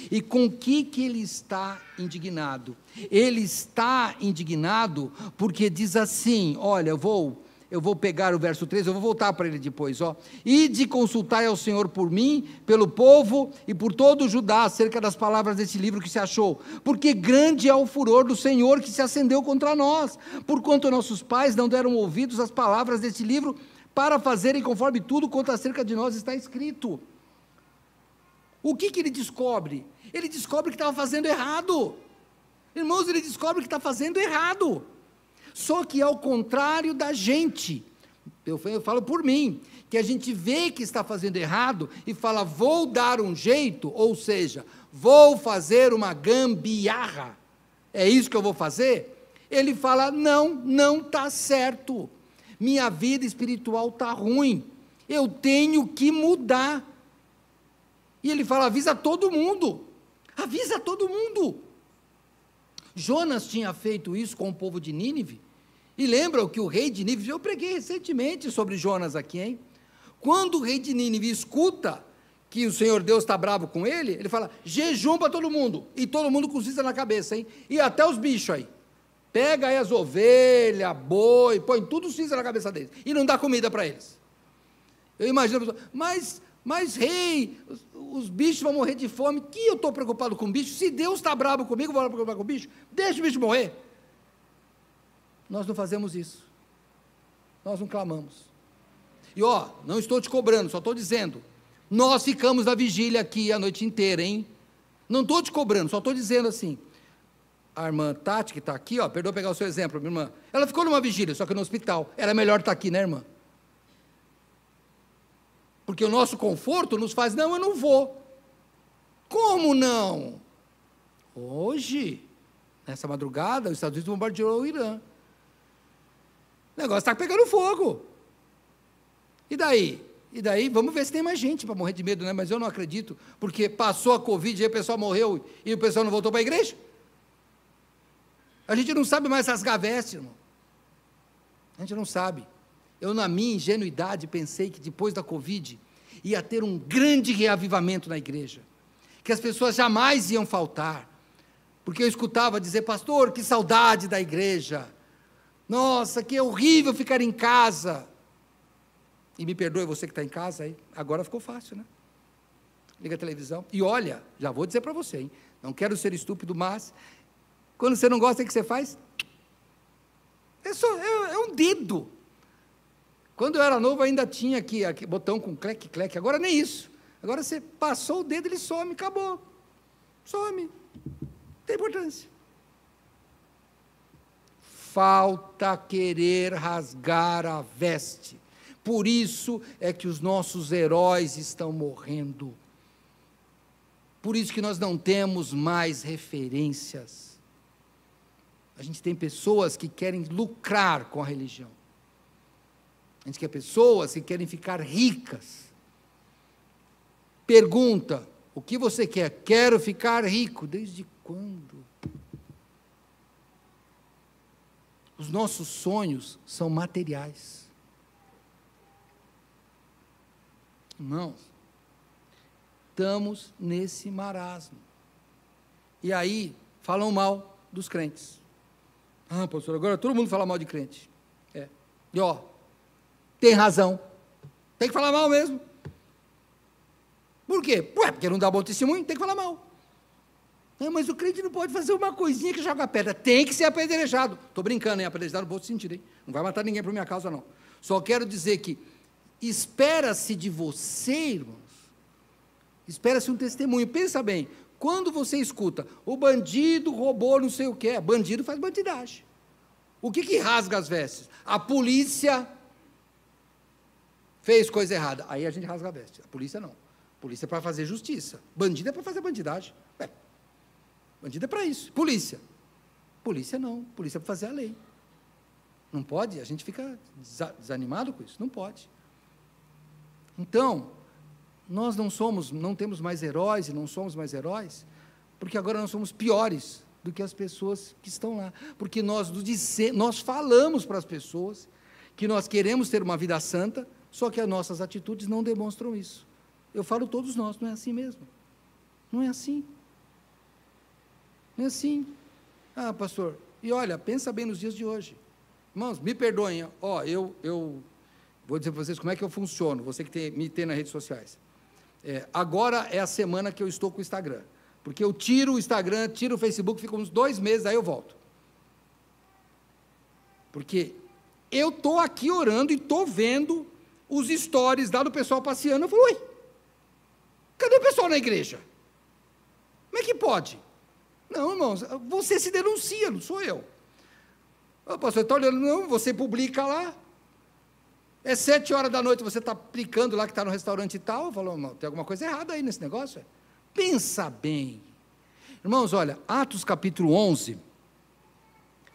E com o que ele está indignado? Ele está indignado porque diz assim, olha, eu vou pegar o verso 3, eu vou voltar para ele depois, ó. Ide consultai ao Senhor por mim, pelo povo e por todo o Judá, acerca das palavras desse livro que se achou, porque grande é o furor do Senhor que se acendeu contra nós, porquanto nossos pais não deram ouvidos às palavras desse livro, para fazerem conforme tudo quanto acerca de nós está escrito. O que ele descobre? Ele descobre que estava fazendo errado. Irmãos, ele descobre que está fazendo errado. Só que ao contrário da gente, eu falo por mim, que a gente vê que está fazendo errado e fala, vou dar um jeito, ou seja, vou fazer uma gambiarra, é isso que eu vou fazer? Ele fala, não está certo, minha vida espiritual está ruim, eu tenho que mudar. E ele fala, avisa todo mundo, Jonas tinha feito isso com o povo de Nínive, e lembram que o rei de Nínive, eu preguei recentemente sobre Jonas aqui, hein? Quando o rei de Nínive escuta que o Senhor Deus está bravo com ele, ele fala, jejum para todo mundo, e todo mundo com cinza na cabeça, hein? E até os bichos aí, pega aí as ovelhas, boi, põe tudo cinza na cabeça deles, e não dá comida para eles. Eu imagino a pessoa, mas rei, os bichos vão morrer de fome, que eu estou preocupado com o bicho? Se Deus está bravo comigo, vou lá preocupar com o bicho? Deixa o bicho morrer. Nós não fazemos isso, nós não clamamos. E ó, não estou te cobrando, só estou dizendo, nós ficamos na vigília aqui a noite inteira, hein? Não estou te cobrando, só estou dizendo assim, a irmã Tati, que está aqui, ó, perdoa pegar o seu exemplo, minha irmã, ela ficou numa vigília, só que no hospital, era melhor estar aqui, né, irmã? Porque o nosso conforto nos faz, não, eu não vou. Como não? Hoje, nessa madrugada, os Estados Unidos bombardeou o Irã. O negócio está pegando fogo. E daí? Vamos ver se tem mais gente para morrer de medo, né? Mas eu não acredito, porque passou a Covid, e aí o pessoal morreu, e o pessoal não voltou para a igreja. A gente não sabe mais rasgar veste, irmão. A gente não sabe. Eu, na minha ingenuidade, pensei que depois da Covid ia ter um grande reavivamento na igreja, que as pessoas jamais iam faltar, porque eu escutava dizer, pastor, que saudade da igreja, nossa, que horrível ficar em casa, e me perdoe você que está em casa, aí, agora ficou fácil, né? Liga a televisão, e olha, já vou dizer para você, hein? Não quero ser estúpido, mas, quando você não gosta, o que você faz? É um dedo. Quando eu era novo, ainda tinha aqui botão com clec, clec, agora nem isso. Agora você passou o dedo, ele some, acabou. Some. Não tem importância. Falta querer rasgar a veste. Por isso é que os nossos heróis estão morrendo. Por isso que nós não temos mais referências. A gente tem pessoas que querem lucrar com a religião. A gente quer pessoas que querem ficar ricas. Pergunta, o que você quer? Quero ficar rico. Desde quando? Os nossos sonhos são materiais. Irmãos, estamos nesse marasmo. E aí, falam mal dos crentes. Ah, pastor, agora todo mundo fala mal de crente. E ó, Tem razão. Tem que falar mal mesmo. Por quê? Porque não dá bom testemunho, tem que falar mal. Mas o crente não pode fazer uma coisinha que joga pedra. Tem que ser apedrejado. Estou brincando, hein? Apedrejado no bom sentido, hein? Não vai matar ninguém por minha causa, não. Só quero dizer que espera-se de você, irmãos, espera-se um testemunho. Pensa bem, quando você escuta, o bandido roubou não sei o que, bandido faz bandidagem. O que rasga as vestes? A polícia fez coisa errada. Aí a gente rasga a veste. A polícia não. A polícia é para fazer justiça. Bandido é para fazer bandidagem. Bandido é para isso. Polícia. Polícia não. Polícia é para fazer a lei. Não pode? A gente fica desanimado com isso. Não pode. Então, nós não temos mais heróis e não somos mais heróis, porque agora nós somos piores do que as pessoas que estão lá. Porque nós falamos para as pessoas que nós queremos ter uma vida santa, só que as nossas atitudes não demonstram isso. Eu falo todos nós, não é assim mesmo. Não é assim. Não é assim. Ah, pastor, e olha, pensa bem nos dias de hoje. Irmãos, me perdoem, eu vou dizer para vocês como é que eu funciono, você que me tem nas redes sociais. Agora é a semana que eu estou com o Instagram, porque eu tiro o Instagram, tiro o Facebook, fico uns 2 meses, aí eu volto. Porque eu estou aqui orando e estou vendo os stories lá do pessoal passeando, eu falo, ué, cadê o pessoal na igreja? Como é que pode? Não, irmãos, você se denuncia, não sou eu. O pastor está olhando, não, você publica lá. É 7 horas da noite, você está aplicando lá que está no restaurante e tal. Eu falo, não, tem alguma coisa errada aí nesse negócio. Pensa bem. Irmãos, olha, Atos capítulo 11,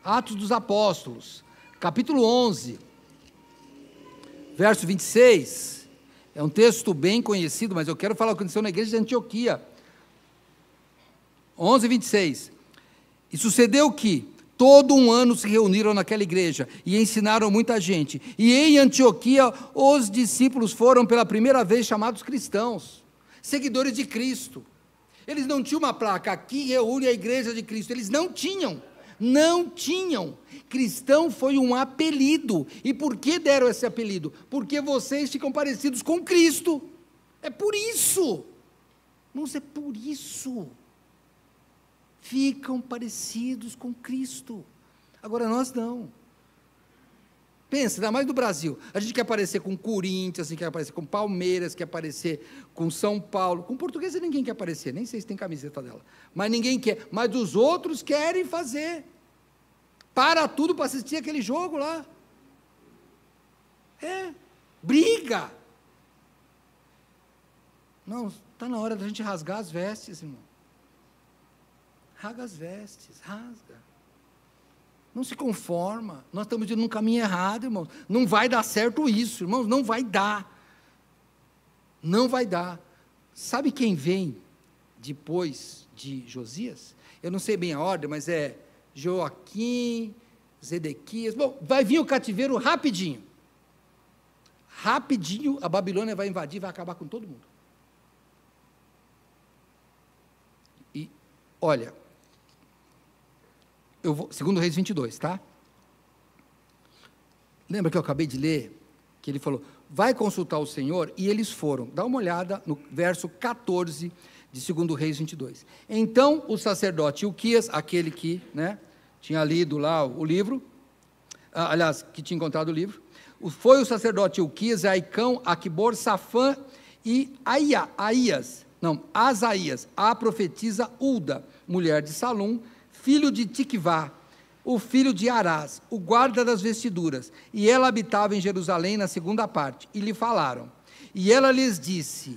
Atos dos Apóstolos, capítulo 11, verso 26, é um texto bem conhecido, mas eu quero falar o que aconteceu na igreja de Antioquia. 11, 26. E sucedeu que todo um ano se reuniram naquela igreja e ensinaram muita gente. E em Antioquia os discípulos foram pela primeira vez chamados cristãos, seguidores de Cristo. Eles não tinham uma placa, aqui reúne a igreja de Cristo. Eles não tinham. Cristão foi um apelido. E por que deram esse apelido? Porque vocês ficam parecidos com Cristo. É por isso. Irmãos, é por isso. Ficam parecidos com Cristo. Agora nós não. Pensa, ainda mais do Brasil. A gente quer aparecer com Corinthians, a gente quer aparecer com Palmeiras, quer aparecer com São Paulo. Com portuguesa ninguém quer aparecer, nem sei se tem camiseta dela. Mas ninguém quer. Mas os outros querem fazer. Para tudo para assistir aquele jogo lá. Briga. Não, está na hora da gente rasgar as vestes, irmão. Rasga as vestes, rasga. Não se conforma. Nós estamos indo num caminho errado, irmãos. Não vai dar certo isso, irmãos. Não vai dar. Não vai dar. Sabe quem vem depois de Josias? Eu não sei bem a ordem, mas é Joaquim, Zedequias. Bom, vai vir o cativeiro rapidinho. Rapidinho a Babilônia vai invadir, vai acabar com todo mundo. E, olha, segundo Reis 22, tá? Lembra que eu acabei de ler? Que ele falou, vai consultar o Senhor, e eles foram. Dá uma olhada no verso 14 de segundo Reis 22. Então, o sacerdote Ilquias, aquele que, tinha lido lá o livro, aliás, que tinha encontrado o livro, foi o sacerdote Ilquias, Aicão, Aquibor, Safã e Asaías, a profetisa Ulda, mulher de Salum, filho de Tiquivá, o filho de Arás, o guarda das vestiduras, e ela habitava em Jerusalém na segunda parte, e lhe falaram, e ela lhes disse,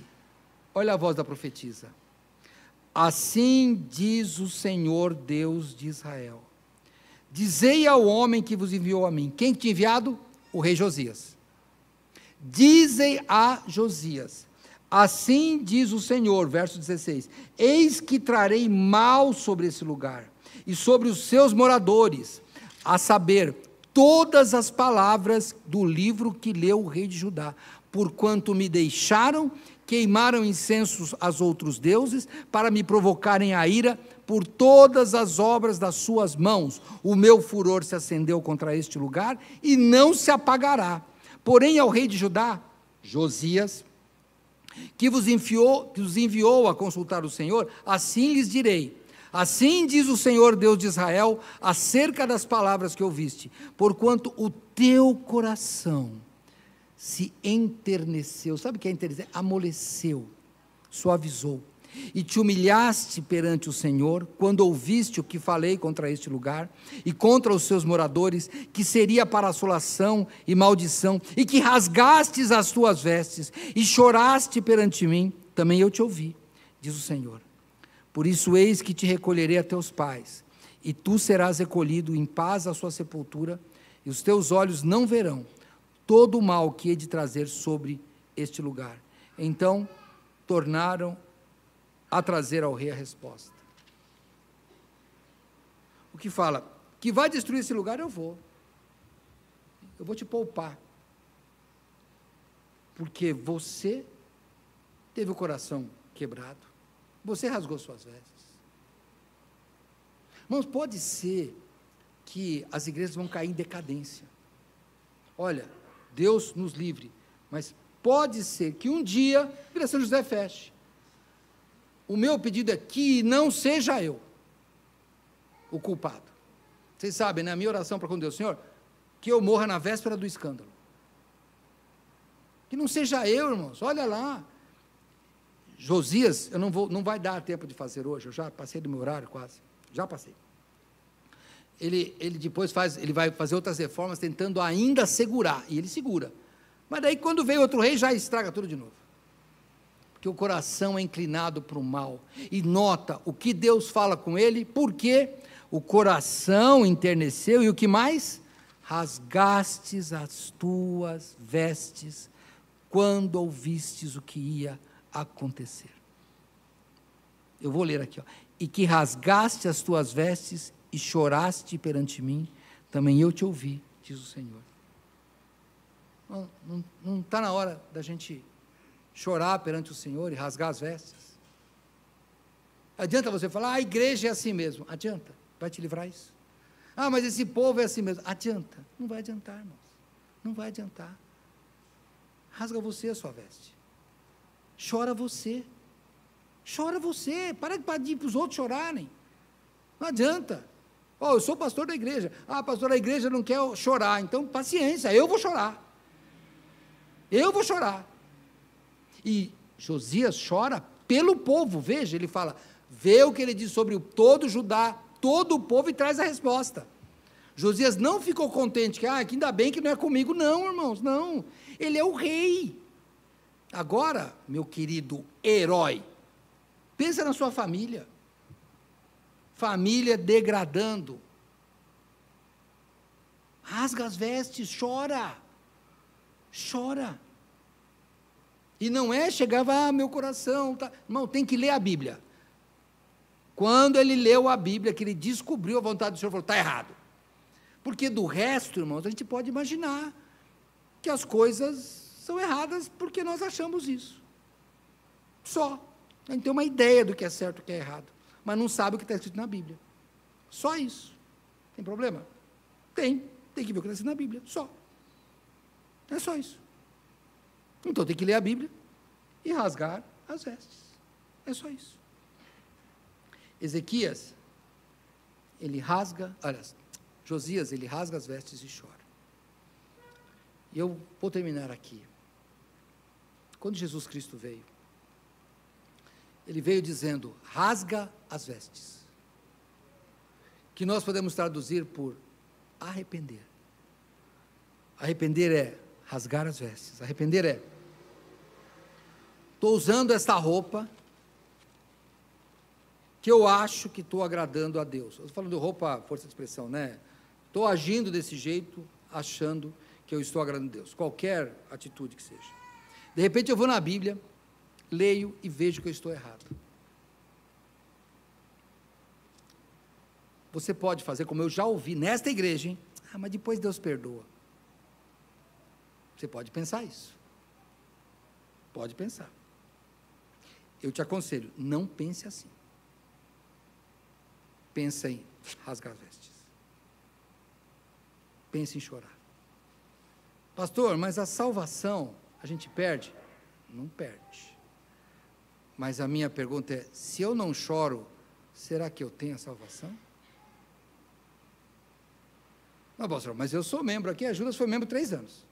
olha a voz da profetisa, assim diz o Senhor Deus de Israel, dizei ao homem que vos enviou a mim, quem tinha enviado? O rei Josias, dizei a Josias, assim diz o Senhor, verso 16, eis que trarei mal sobre esse lugar, e sobre os seus moradores, a saber, todas as palavras do livro que leu o rei de Judá, porquanto me deixaram, queimaram incensos aos outros deuses, para me provocarem a ira, por todas as obras das suas mãos, o meu furor se acendeu contra este lugar, e não se apagará, porém ao rei de Judá, Josias, que vos enviou a consultar o Senhor, assim lhes direi: assim diz o Senhor Deus de Israel, acerca das palavras que ouviste, porquanto o teu coração se enterneceu, sabe o que é enternecer? Amoleceu, suavizou, e te humilhaste perante o Senhor, quando ouviste o que falei contra este lugar, e contra os seus moradores, que seria para assolação e maldição, e que rasgastes as tuas vestes, e choraste perante mim, também eu te ouvi, diz o Senhor. Por isso eis que te recolherei a teus pais, e tu serás recolhido em paz à sua sepultura, e os teus olhos não verão todo o mal que hei de trazer sobre este lugar. Então tornaram a trazer ao rei a resposta. O que fala? Que vai destruir esse lugar, eu vou te poupar, porque você teve o coração quebrado, você rasgou suas vestes. Irmãos, pode ser que as igrejas vão cair em decadência. Olha, Deus nos livre, mas pode ser que um dia a Vila São José feche. O meu pedido é que não seja eu o culpado. Vocês sabem, né? A minha oração para com Deus, Senhor, que eu morra na véspera do escândalo. Que não seja eu, irmãos, olha lá. Josias, não vai dar tempo de fazer hoje, eu já passei do meu horário quase, já passei. Ele depois ele vai fazer outras reformas tentando ainda segurar, e ele segura. Mas daí quando vem outro rei, já estraga tudo de novo. Porque o coração é inclinado para o mal, e nota o que Deus fala com ele, porque o coração enterneceu, e o que mais? Rasgastes as tuas vestes, quando ouvistes o que ia acontecer. Eu vou ler aqui, ó. E que rasgaste as tuas vestes, e choraste perante mim, também eu te ouvi, diz o Senhor. Não está na hora da gente chorar perante o Senhor e rasgar as vestes? Adianta você falar, a igreja é assim mesmo. Adianta, vai te livrar isso? Ah, mas esse povo é assim mesmo. Adianta, não vai adiantar, irmãos, não vai adiantar. Rasga você a sua veste, chora você, para de pedir para os outros chorarem, não adianta. Oh, eu sou pastor da igreja, pastor da igreja não quer chorar, então paciência, eu vou chorar, e Josias chora pelo povo, veja, ele fala, vê o que ele diz sobre todo Judá, todo o povo, e traz a resposta. Josias não ficou contente, que ainda bem que não é comigo, não, irmãos, não, ele é o rei. Agora, meu querido herói, pensa na sua família degradando, rasga as vestes, chora, e não é, chegava, meu coração, tá. Irmão, tem que ler a Bíblia. Quando ele leu a Bíblia, que ele descobriu a vontade do Senhor, falou, está errado, porque do resto, irmãos, a gente pode imaginar que as coisas são erradas, porque nós achamos isso, só, a gente tem uma ideia do que é certo e o que é errado, mas não sabe o que está escrito na Bíblia, só isso. Tem problema? Tem que ver o que está escrito na Bíblia, só, é só isso. Então tem que ler a Bíblia e rasgar as vestes, é só isso. Josias, ele rasga as vestes e chora. E eu vou terminar aqui. Quando Jesus Cristo veio, ele veio dizendo, rasga as vestes, que nós podemos traduzir por arrepender. Arrepender é rasgar as vestes, arrepender é, estou usando esta roupa, que eu acho que estou agradando a Deus, eu estou falando de roupa, força de expressão, né? Estou agindo desse jeito, achando que eu estou agradando a Deus, qualquer atitude que seja. De repente eu vou na Bíblia, leio e vejo que eu estou errado. Você pode fazer, como eu já ouvi nesta igreja, hein? Mas depois Deus perdoa. Você pode pensar isso. Pode pensar. Eu te aconselho, não pense assim. Pensa em rasgar as vestes. Pense em chorar. Pastor, mas a salvação a gente perde? Não perde. Mas a minha pergunta é, se eu não choro, será que eu tenho a salvação? Não, pastor, mas eu sou membro aqui, a Judas foi membro 3 anos.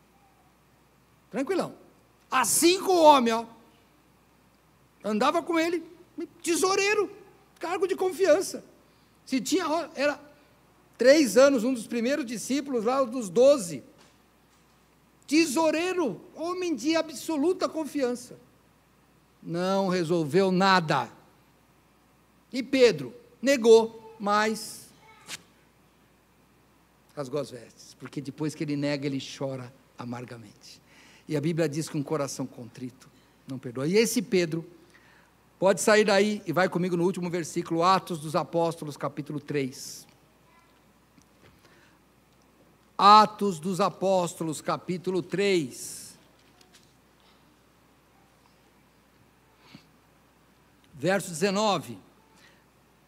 Tranquilão. Assim com o homem, ó. Andava com ele, tesoureiro, cargo de confiança. Se tinha, ó, era 3 anos, um dos primeiros discípulos lá, dos 12. Tesoureiro, homem de absoluta confiança. Não resolveu nada. E Pedro negou, mas rasgou as vestes, porque depois que ele nega, ele chora amargamente. E a Bíblia diz que um coração contrito não perdoa. E esse Pedro pode sair daí e vai comigo no último versículo, Atos dos Apóstolos, capítulo 3. Atos dos Apóstolos, capítulo 3. Verso 19.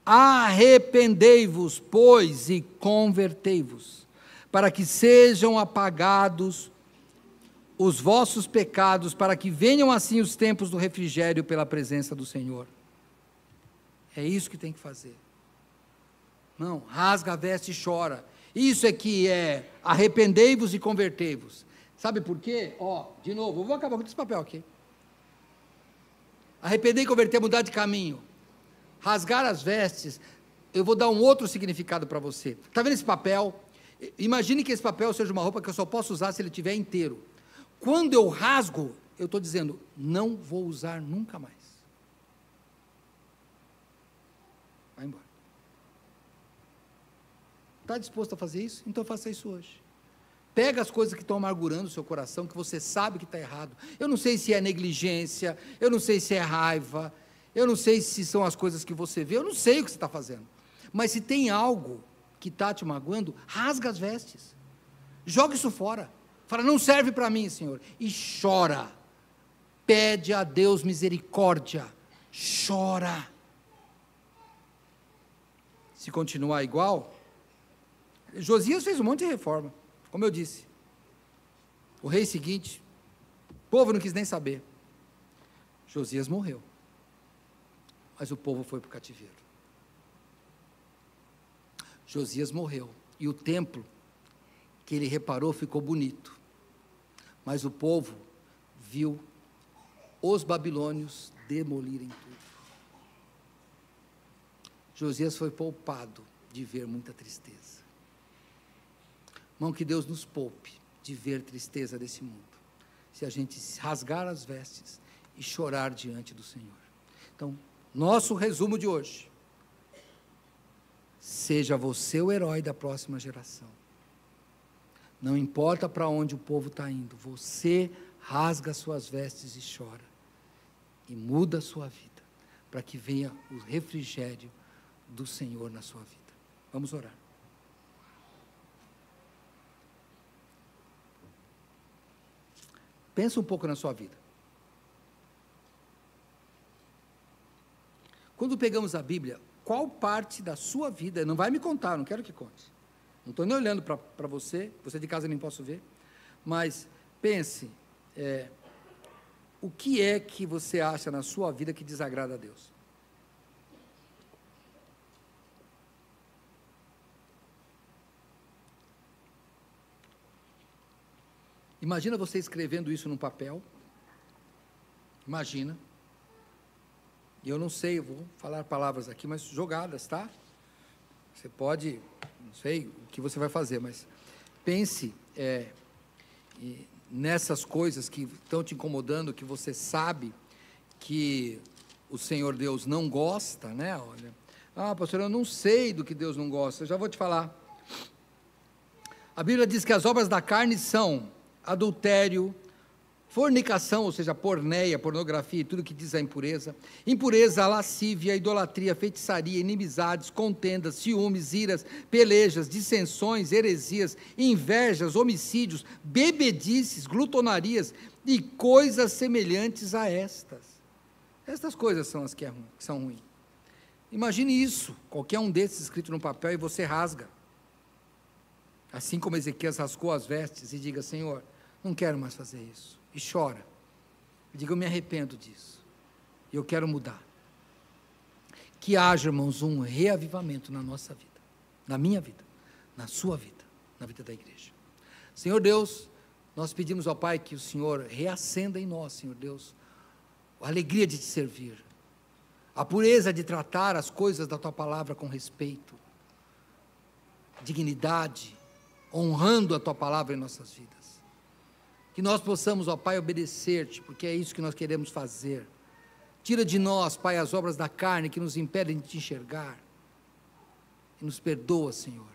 Arrependei-vos, pois, e convertei-vos, para que sejam apagados os vossos pecados, para que venham assim os tempos do refrigério pela presença do Senhor. É isso que tem que fazer. Não, rasga a veste e chora. Isso é que é arrependei-vos e convertei-vos. Sabe por quê? Ó, de novo, eu vou acabar com esse papel aqui. Arrepender e converter é mudar de caminho. Rasgar as vestes, eu vou dar um outro significado para você. Está vendo esse papel? Imagine que esse papel seja uma roupa que eu só posso usar se ele estiver inteiro. Quando eu rasgo, eu estou dizendo, não vou usar nunca mais. Vai embora. Está disposto a fazer isso? Então faça isso hoje. Pega as coisas que estão amargurando o seu coração, que você sabe que está errado. Eu não sei se é negligência, eu não sei se é raiva, eu não sei se são as coisas que você vê, eu não sei o que você está fazendo. Mas se tem algo que está te magoando, rasga as vestes. Joga isso fora. Fala, não serve para mim, Senhor. E chora. Pede a Deus misericórdia. Chora. Se continuar igual, Josias fez um monte de reforma, como eu disse. O rei seguinte, o povo não quis nem saber. Josias morreu. Mas o povo foi para o cativeiro. Josias morreu. E o templo que ele reparou ficou bonito. Mas o povo viu os babilônios demolirem tudo. Josias foi poupado de ver muita tristeza. Irmão, que Deus nos poupe de ver tristeza desse mundo, se a gente rasgar as vestes e chorar diante do Senhor. Então, nosso resumo de hoje: seja você o herói da próxima geração. Não importa para onde o povo está indo, você rasga suas vestes e chora, e muda a sua vida, para que venha o refrigério do Senhor na sua vida. Vamos orar. Pensa um pouco na sua vida. Quando pegamos a Bíblia, qual parte da sua vida, não vai me contar, não quero que conte. Não estou nem olhando para você de casa nem posso ver, mas pense, o que é que você acha na sua vida que desagrada a Deus? Imagina você escrevendo isso num papel. Imagina. E eu não sei, eu vou falar palavras aqui, mas jogadas, tá? Você pode, não sei o que você vai fazer, mas pense nessas coisas que estão te incomodando, que você sabe que o Senhor Deus não gosta, né? Olha, pastor, eu não sei do que Deus não gosta, eu já vou te falar. A Bíblia diz que as obras da carne são adultério, fornicação, ou seja, porneia, pornografia e tudo que diz a impureza, lascívia, idolatria, feitiçaria, inimizades, contendas, ciúmes, iras, pelejas, dissensões, heresias, invejas, homicídios, bebedices, glutonarias e coisas semelhantes a estas. Estas coisas são as que são ruins. Imagine isso, qualquer um desses escrito no papel e você rasga. Assim como Ezequias rasgou as vestes e diga, Senhor, não quero mais fazer isso. E chora. Diga, eu me arrependo disso. E eu quero mudar. Que haja, irmãos, um reavivamento na nossa vida, na minha vida, na sua vida, na vida da igreja. Senhor Deus, nós pedimos ao Pai que o Senhor reacenda em nós, Senhor Deus, a alegria de te servir, a pureza de tratar as coisas da tua palavra com respeito, dignidade, honrando a tua palavra em nossas vidas. Que nós possamos, ó Pai, obedecer-te, porque é isso que nós queremos fazer. Tira de nós, Pai, as obras da carne que nos impedem de te enxergar. E nos perdoa, Senhor.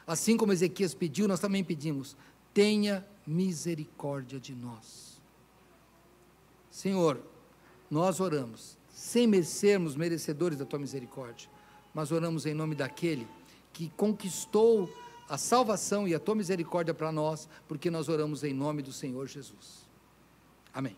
Assim como Ezequias pediu, nós também pedimos, tenha misericórdia de nós. Senhor, nós oramos, sem sermos merecedores da tua misericórdia, mas oramos em nome daquele que conquistou a salvação e a tua misericórdia para nós, porque nós oramos em nome do Senhor Jesus. Amém.